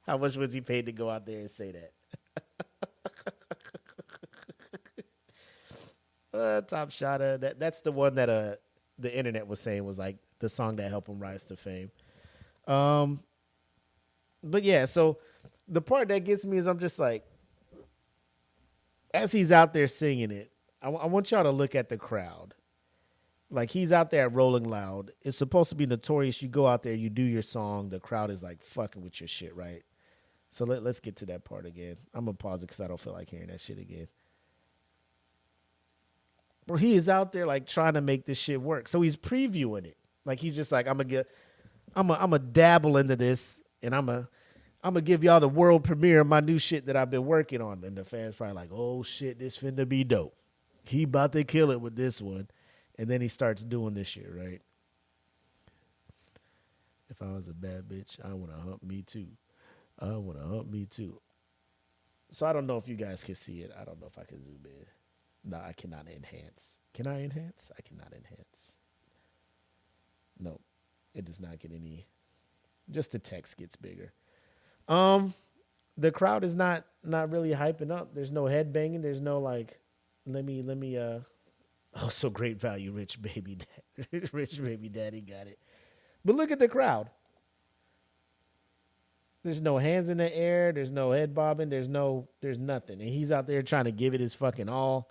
how much was he paid to go out there and say that? Top Shotta. That's the one that the internet was saying was like the song that helped him rise to fame. But yeah, so the part that gets me is I'm just like, as he's out there singing it, I want y'all to look at the crowd. Like he's out there Rolling Loud. It's supposed to be notorious. You go out there, you do your song. The crowd is like fucking with your shit, right? So let's get to that part again. I'm going to pause it because I don't feel like hearing that shit again. Bro, he is out there like trying to make this shit work. So he's previewing it. Like he's just like, I'm gonna dabble into this, and I'm gonna give y'all the world premiere of my new shit that I've been working on. And the fans probably like, oh shit, this finna be dope. He about to kill it with this one. And then he starts doing this shit, right? If I was a bad bitch, I wanna hump me too. I wanna hump me too. So I don't know if you guys can see it. I don't know if I can zoom in. No, I cannot enhance. Can I enhance? I cannot enhance. No, it does not get any. Just the text gets bigger. The crowd is not really hyping up. There's no headbanging. There's no like, let me. Oh, so great value, rich baby daddy got it. But look at the crowd. There's no hands in the air. There's no head bobbing. There's nothing. And he's out there trying to give it his fucking all.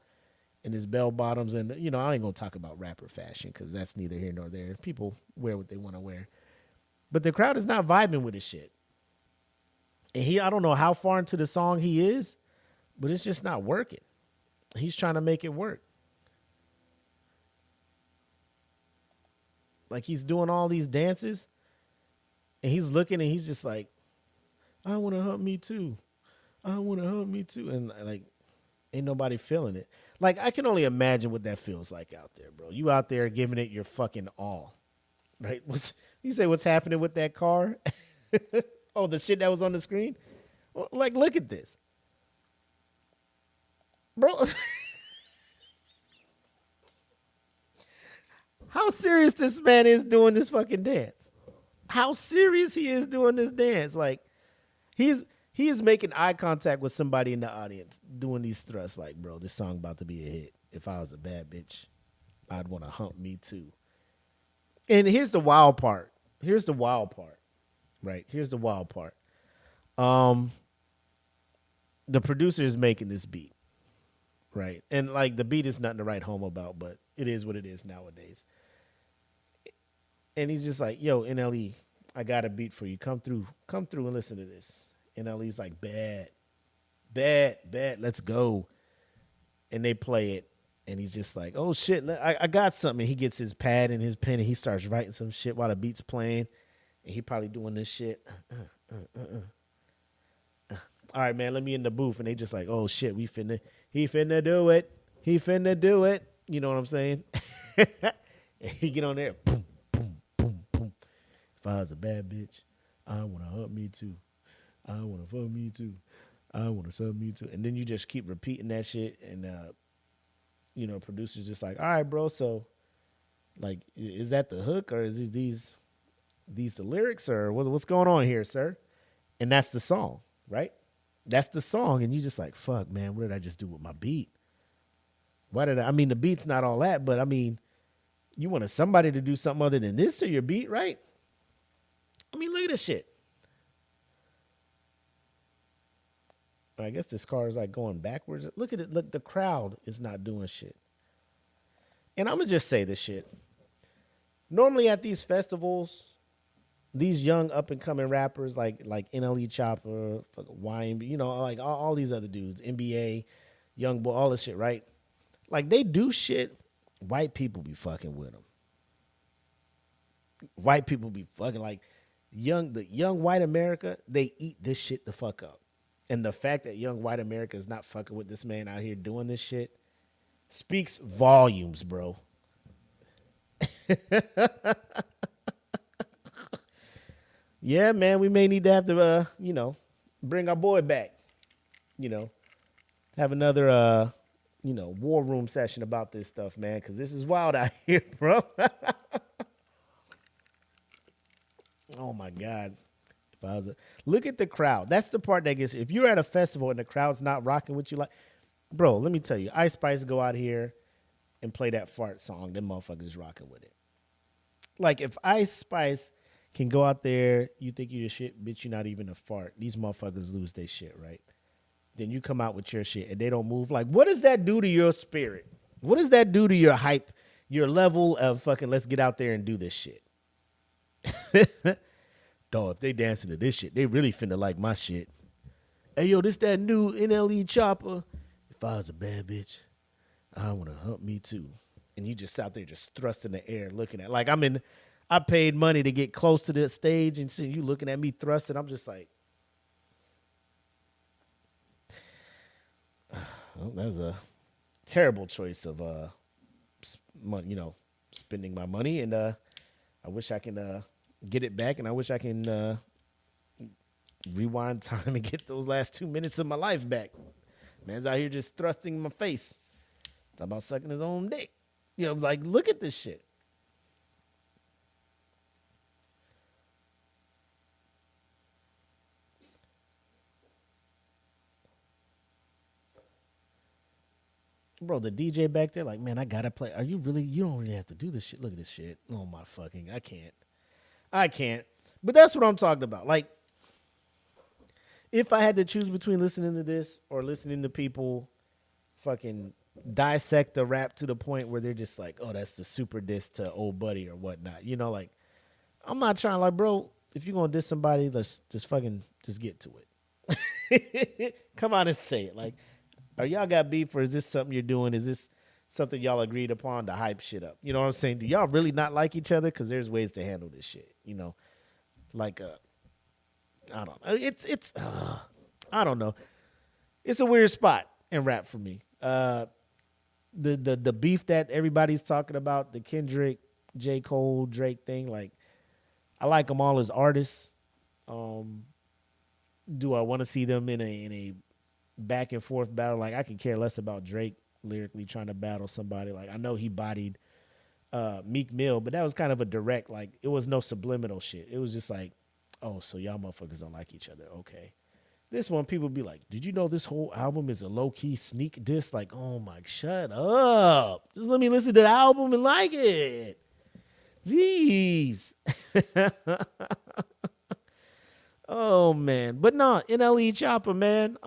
And his bell bottoms, and you know, I ain't gonna talk about rapper fashion because that's neither here nor there. People wear what they want to wear, but the crowd is not vibing with his shit. And I don't know how far into the song he is, but it's just not working. He's trying to make it work. Like he's doing all these dances, and he's looking, and he's just like, "I want to hump me too. I want to hump me too," and like, ain't nobody feeling it. Like, I can only imagine what that feels like out there, bro. You out there giving it your fucking all, right? You say what's happening with that car? Oh, the shit that was on the screen? Well, like, look at this. Bro. How serious this man is doing this fucking dance. How serious he is doing this dance. Like, he is making eye contact with somebody in the audience doing these thrusts like, bro, this song about to be a hit. If I was a bad bitch, I'd want to hump me too. And here's the wild part. Right? Here's the wild part. The producer is making this beat. Right? And like the beat is nothing to write home about, but it is what it is nowadays. And he's just like, yo, NLE, I got a beat for you. Come through and listen to this. NLE's like, bad, let's go. And they play it, and he's just like, oh, shit, I got something. And he gets his pad and his pen, and he starts writing some shit while the beat's playing, and he probably doing this shit. All right, man, let me in the booth. And they just like, oh, shit, he finna do it. You know what I'm saying? And he get on there, boom, boom, boom, boom. If I was a bad bitch, I want to hump me too. I want to fuck me too. I want to sub me too. And then you just keep repeating that shit. And, producers just like, all right, bro. So, like, is that the hook or is these the lyrics or what's going on here, sir? And that's the song, right? That's the song. And you just like, fuck, man, what did I just do with my beat? The beat's not all that, but I mean, you wanted somebody to do something other than this to your beat, right? I mean, look at this shit. I guess this car is like going backwards. Look at it. Look, the crowd is not doing shit. And I'm going to just say this shit. Normally at these festivals, these young up and coming rappers like NLE Choppa, YMB, like all these other dudes, NBA, Young Boy, all this shit, right? Like they do shit. White people be fucking with them. White people be fucking like the young white America. They eat this shit the fuck up. And the fact that young white America is not fucking with this man out here doing this shit speaks volumes, bro. Yeah, man, we may need to have to, bring our boy back. Have another, war room session about this stuff, man, because this is wild out here, bro. Oh, my God. Look at the crowd. That's the part that gets, if you're at a festival and the crowd's not rocking with you, like, bro, let me tell you, Ice Spice go out here and play that fart song, them motherfuckers rocking with it. Like, if Ice Spice can go out there, you think you're the shit, bitch, you're not even a fart. These motherfuckers lose their shit, right? Then you come out with your shit and they don't move. Like, what does that do to your spirit? What does that do to your hype, your level of fucking let's get out there and do this shit? Dog, if they dancing to this shit, they really finna like my shit. Hey, yo, this that new NLE Choppa. If I was a bad bitch, I want to hump me too. And you just out there just thrust in the air looking at, like I paid money to get close to the stage and see you looking at me thrusting. I'm just like, well, that was a terrible choice of, spending my money. And I wish I can get it back, and I wish I can rewind time and get those last 2 minutes of my life back. Man's out here just thrusting in my face. Talking about sucking his own dick. Like, look at this shit. Bro, the DJ back there, like, man, I gotta play. Are you really? You don't really have to do this shit. Look at this shit. Oh, my fucking, I can't. But that's what I'm talking about. Like, if I had to choose between listening to this or listening to people fucking dissect the rap to the point where they're just like, oh, that's the super diss to old buddy or whatnot. Like, I'm not trying, like, bro, if you're going to diss somebody, let's just get to it. Come on and say it. Like, are y'all got beef or is this something you're doing? Is this something y'all agreed upon to hype shit up? You know what I'm saying? Do y'all really not like each other? Because there's ways to handle this shit. Like, I don't know. It's I don't know. It's a weird spot in rap for me. The beef that everybody's talking about, the Kendrick, J. Cole, Drake thing, like, I like them all as artists. Do I want to see them in a back and forth battle? Like, I could care less about Drake lyrically trying to battle somebody. Like, I know he bodied Meek Mill, but that was kind of a direct, like, it was no subliminal shit. It was just like, oh, so y'all motherfuckers don't like each other. Okay. This one, people be like, did you know this whole album is a low-key sneak diss? Like, oh my, shut up. Just let me listen to the album and like it. Jeez. Oh, man. But no, NLE Choppa, man.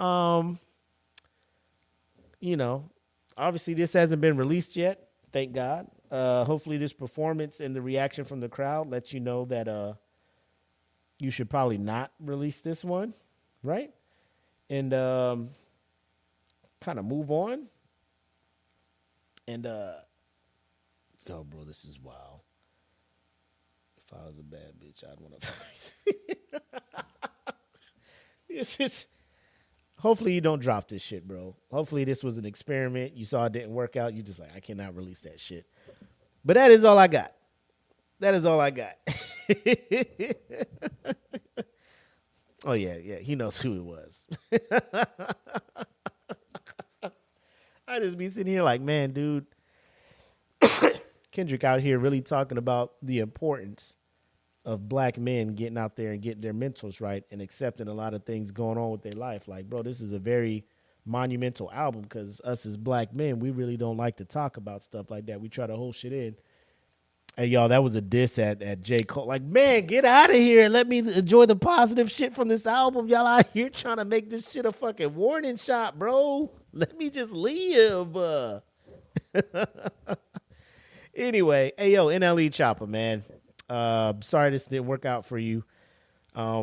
Obviously this hasn't been released yet. Thank God. Hopefully this performance and the reaction from the crowd lets you know that you should probably not release this one, right? And kind of move on. And oh, bro, this is wild. If I was a bad bitch, I'd want to fight. It's just, hopefully you don't drop this shit, bro. Hopefully this was an experiment. You saw it didn't work out. You just like, I cannot release that shit. But that is all I got. That is all I got. Oh yeah, he knows who it was. I just be sitting here like, man, dude, Kendrick out here really talking about the importance of black men getting out there and getting their mentals right and accepting a lot of things going on with their life. Like, bro, this is a very monumental album because us as black men, we really don't like to talk about stuff like that. We try to hold shit in. Hey, y'all, that was a diss at J. Cole. Like, man, get out of here and let me enjoy the positive shit from this album. Y'all out here trying to make this shit a fucking warning shot, bro. Let me just leave. Anyway, hey, yo, NLE Choppa, man. Sorry this didn't work out for you. I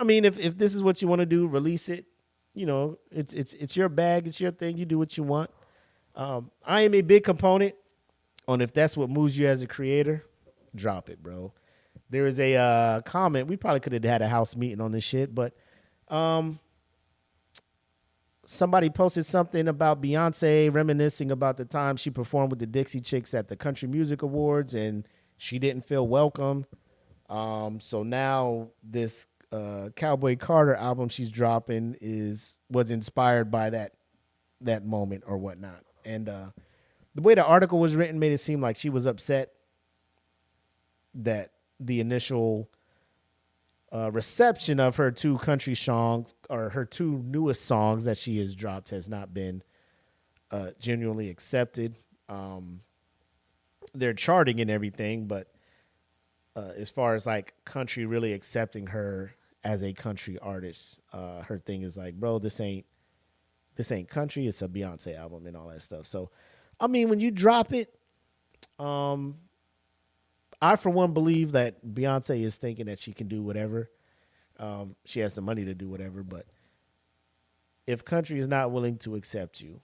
mean, if this is what you want to do, release it. You know, it's your bag. It's your thing. You do what you want. I am a big component on if that's what moves you as a creator, drop it, bro. There is a comment. We probably could have had a house meeting on this shit, but somebody posted something about Beyonce reminiscing about the time she performed with the Dixie Chicks at the Country Music Awards and she didn't feel welcome. So now this Cowboy Carter album she's dropping was inspired by that moment or whatnot. And the way the article was written made it seem like she was upset that the initial reception of her two country songs or her two newest songs that she has dropped has not been genuinely accepted. They're charting and everything, but as far as like country really accepting her as a country artist, her thing is like, bro, this ain't country. It's a Beyonce album and all that stuff. So, I mean, when you drop it, I, for one, believe that Beyonce is thinking that she can do whatever. She has the money to do whatever. But if country is not willing to accept you,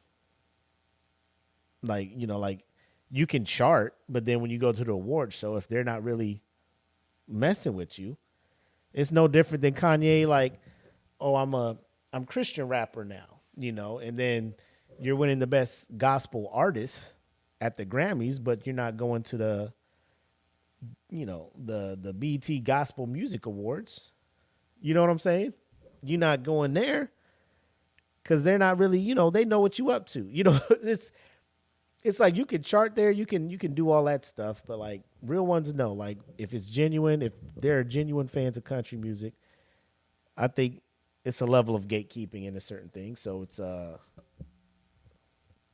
like, you know, like you can chart, but then when you go to the awards show, if they're not really messing with you, it's no different than Kanye. Like, oh, I'm Christian rapper now, you know, and then you're winning the best gospel artist at the Grammys, but you're not going to the, you know, the BET Gospel Music Awards. You know what I'm saying? You're not going there because they're not really, you know, they know what you up to. You know, it's like you can chart there, you can do all that stuff, but like real ones know, like if it's genuine, if they're genuine fans of country music, I think it's a level of gatekeeping in a certain thing. So it's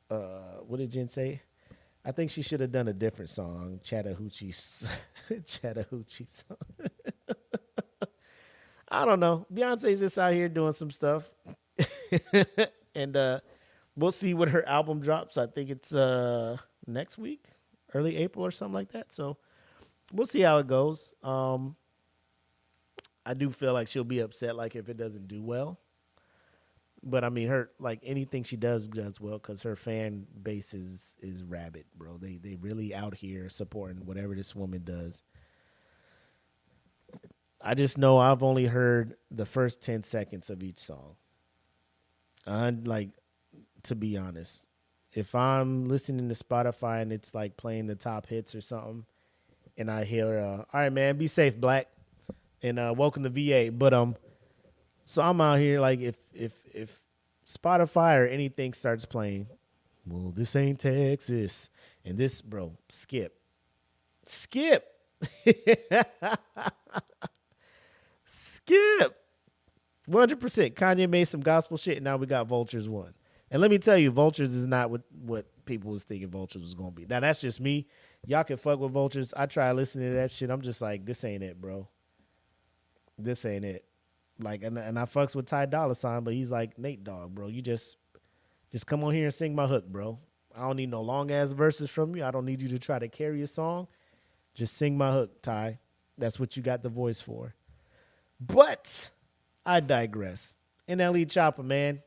what did Jen say? I think she should have done a different song, Chattahoochee song. I don't know. Beyonce's just out here doing some stuff. And we'll see what her album drops. I think it's next week, early April or something like that. So we'll see how it goes. I do feel like she'll be upset like if it doesn't do well. But I mean, her, like anything she does well because her fan base is rabid, bro. They really out here supporting whatever this woman does. I just know I've only heard the first 10 seconds of each song. Like, to be honest, if I'm listening to Spotify and it's like playing the top hits or something, and I hear, all right, man, be safe, Black, and welcome to VA. But so I'm out here like if Spotify or anything starts playing, well, this ain't Texas, and this, bro, skip. 100%. Kanye made some gospel shit, and now we got Vultures 1. And let me tell you, Vultures is not what people was thinking Vultures was going to be. Now, that's just me. Y'all can fuck with Vultures. I try listening to that shit. I'm just like, this ain't it, bro. This ain't it. Like, and I fucks with Ty Dolla $ign, but he's like, Nate Dogg, bro. You just come on here and sing my hook, bro. I don't need no long-ass verses from you. I don't need you to try to carry a song. Just sing my hook, Ty. That's what you got the voice for. But I digress. NLE Choppa, man.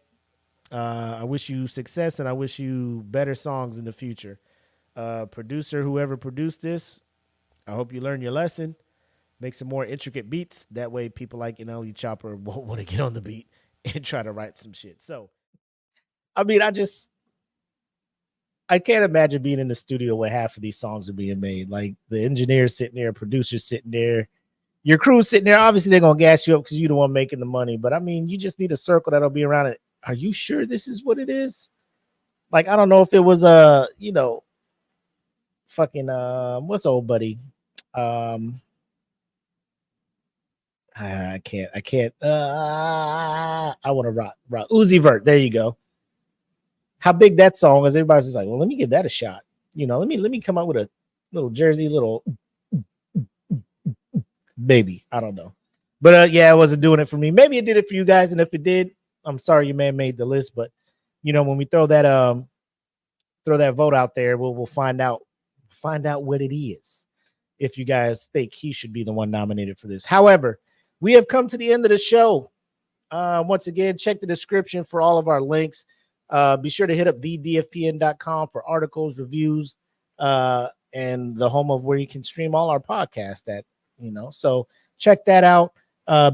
I wish you success and I wish you better songs in the future. Producer, whoever produced this, I hope you learn your lesson. Make some more intricate beats. That way people like NLE Choppa won't want to get on the beat and try to write some shit. So, I mean, I can't imagine being in the studio where half of these songs are being made. Like the engineers sitting there, producers sitting there, Your crew sitting there, obviously they're gonna gas you up because you're the one making the money. But I mean, you just need a circle that'll be around it. Are you sure this is what it is? Like, I don't know if it was fucking what's old buddy? I can't. I want to rock. Uzi Vert. There you go. How big that song is? Everybody's just like, well, let me give that a shot. Let me come out with a little Jersey, little baby. I don't know, but yeah, it wasn't doing it for me. Maybe it did it for you guys, and if it did, I'm sorry you may have made the list. But when we throw that vote out there, we'll find out what it is. If you guys think he should be the one nominated for this. However, we have come to the end of the show. Once again, check the description for all of our links. Be sure to hit up thedfpn.com for articles, reviews, and the home of where you can stream all our podcasts at, so check that out.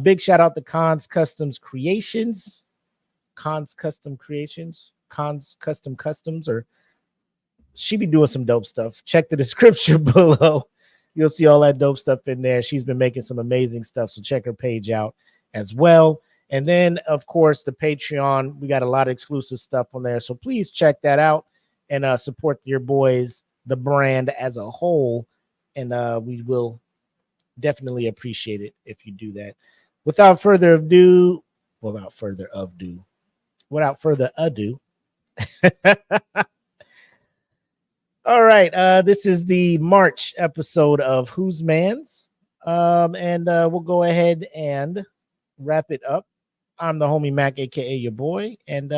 Big shout out to Cons Custom Customs, or she be doing some dope stuff. Check the description below. You'll see all that dope stuff in there. She's been making some amazing stuff, so check her page out as well. And then, of course, the Patreon. We got a lot of exclusive stuff on there, so please check that out and support your boys, the brand as a whole, and we will definitely appreciate it if you do that. Without further ado, all right, this is the March episode of Who's Manz, and we'll go ahead and wrap it up. I'm the homie Mac, aka your boy, and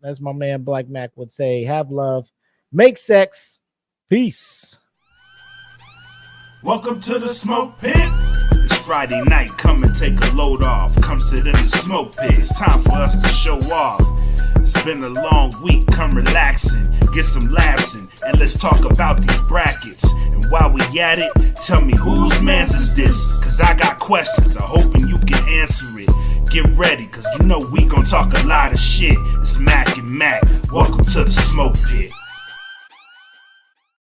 as my man Black Mac would say, have love, make sex, peace. Welcome to the smoke pit. It's Friday night, come and take a load off. Come sit in the smoke pit. It's time for us to show off. It's been a long week, come relaxing, get some laughs in, and let's talk about these brackets. And while we at it, tell me whose man's is this? Cause I got questions, I'm hoping you can answer it. Get ready, cause we gon' talk a lot of shit. It's Mac and Mac, welcome to the smoke pit.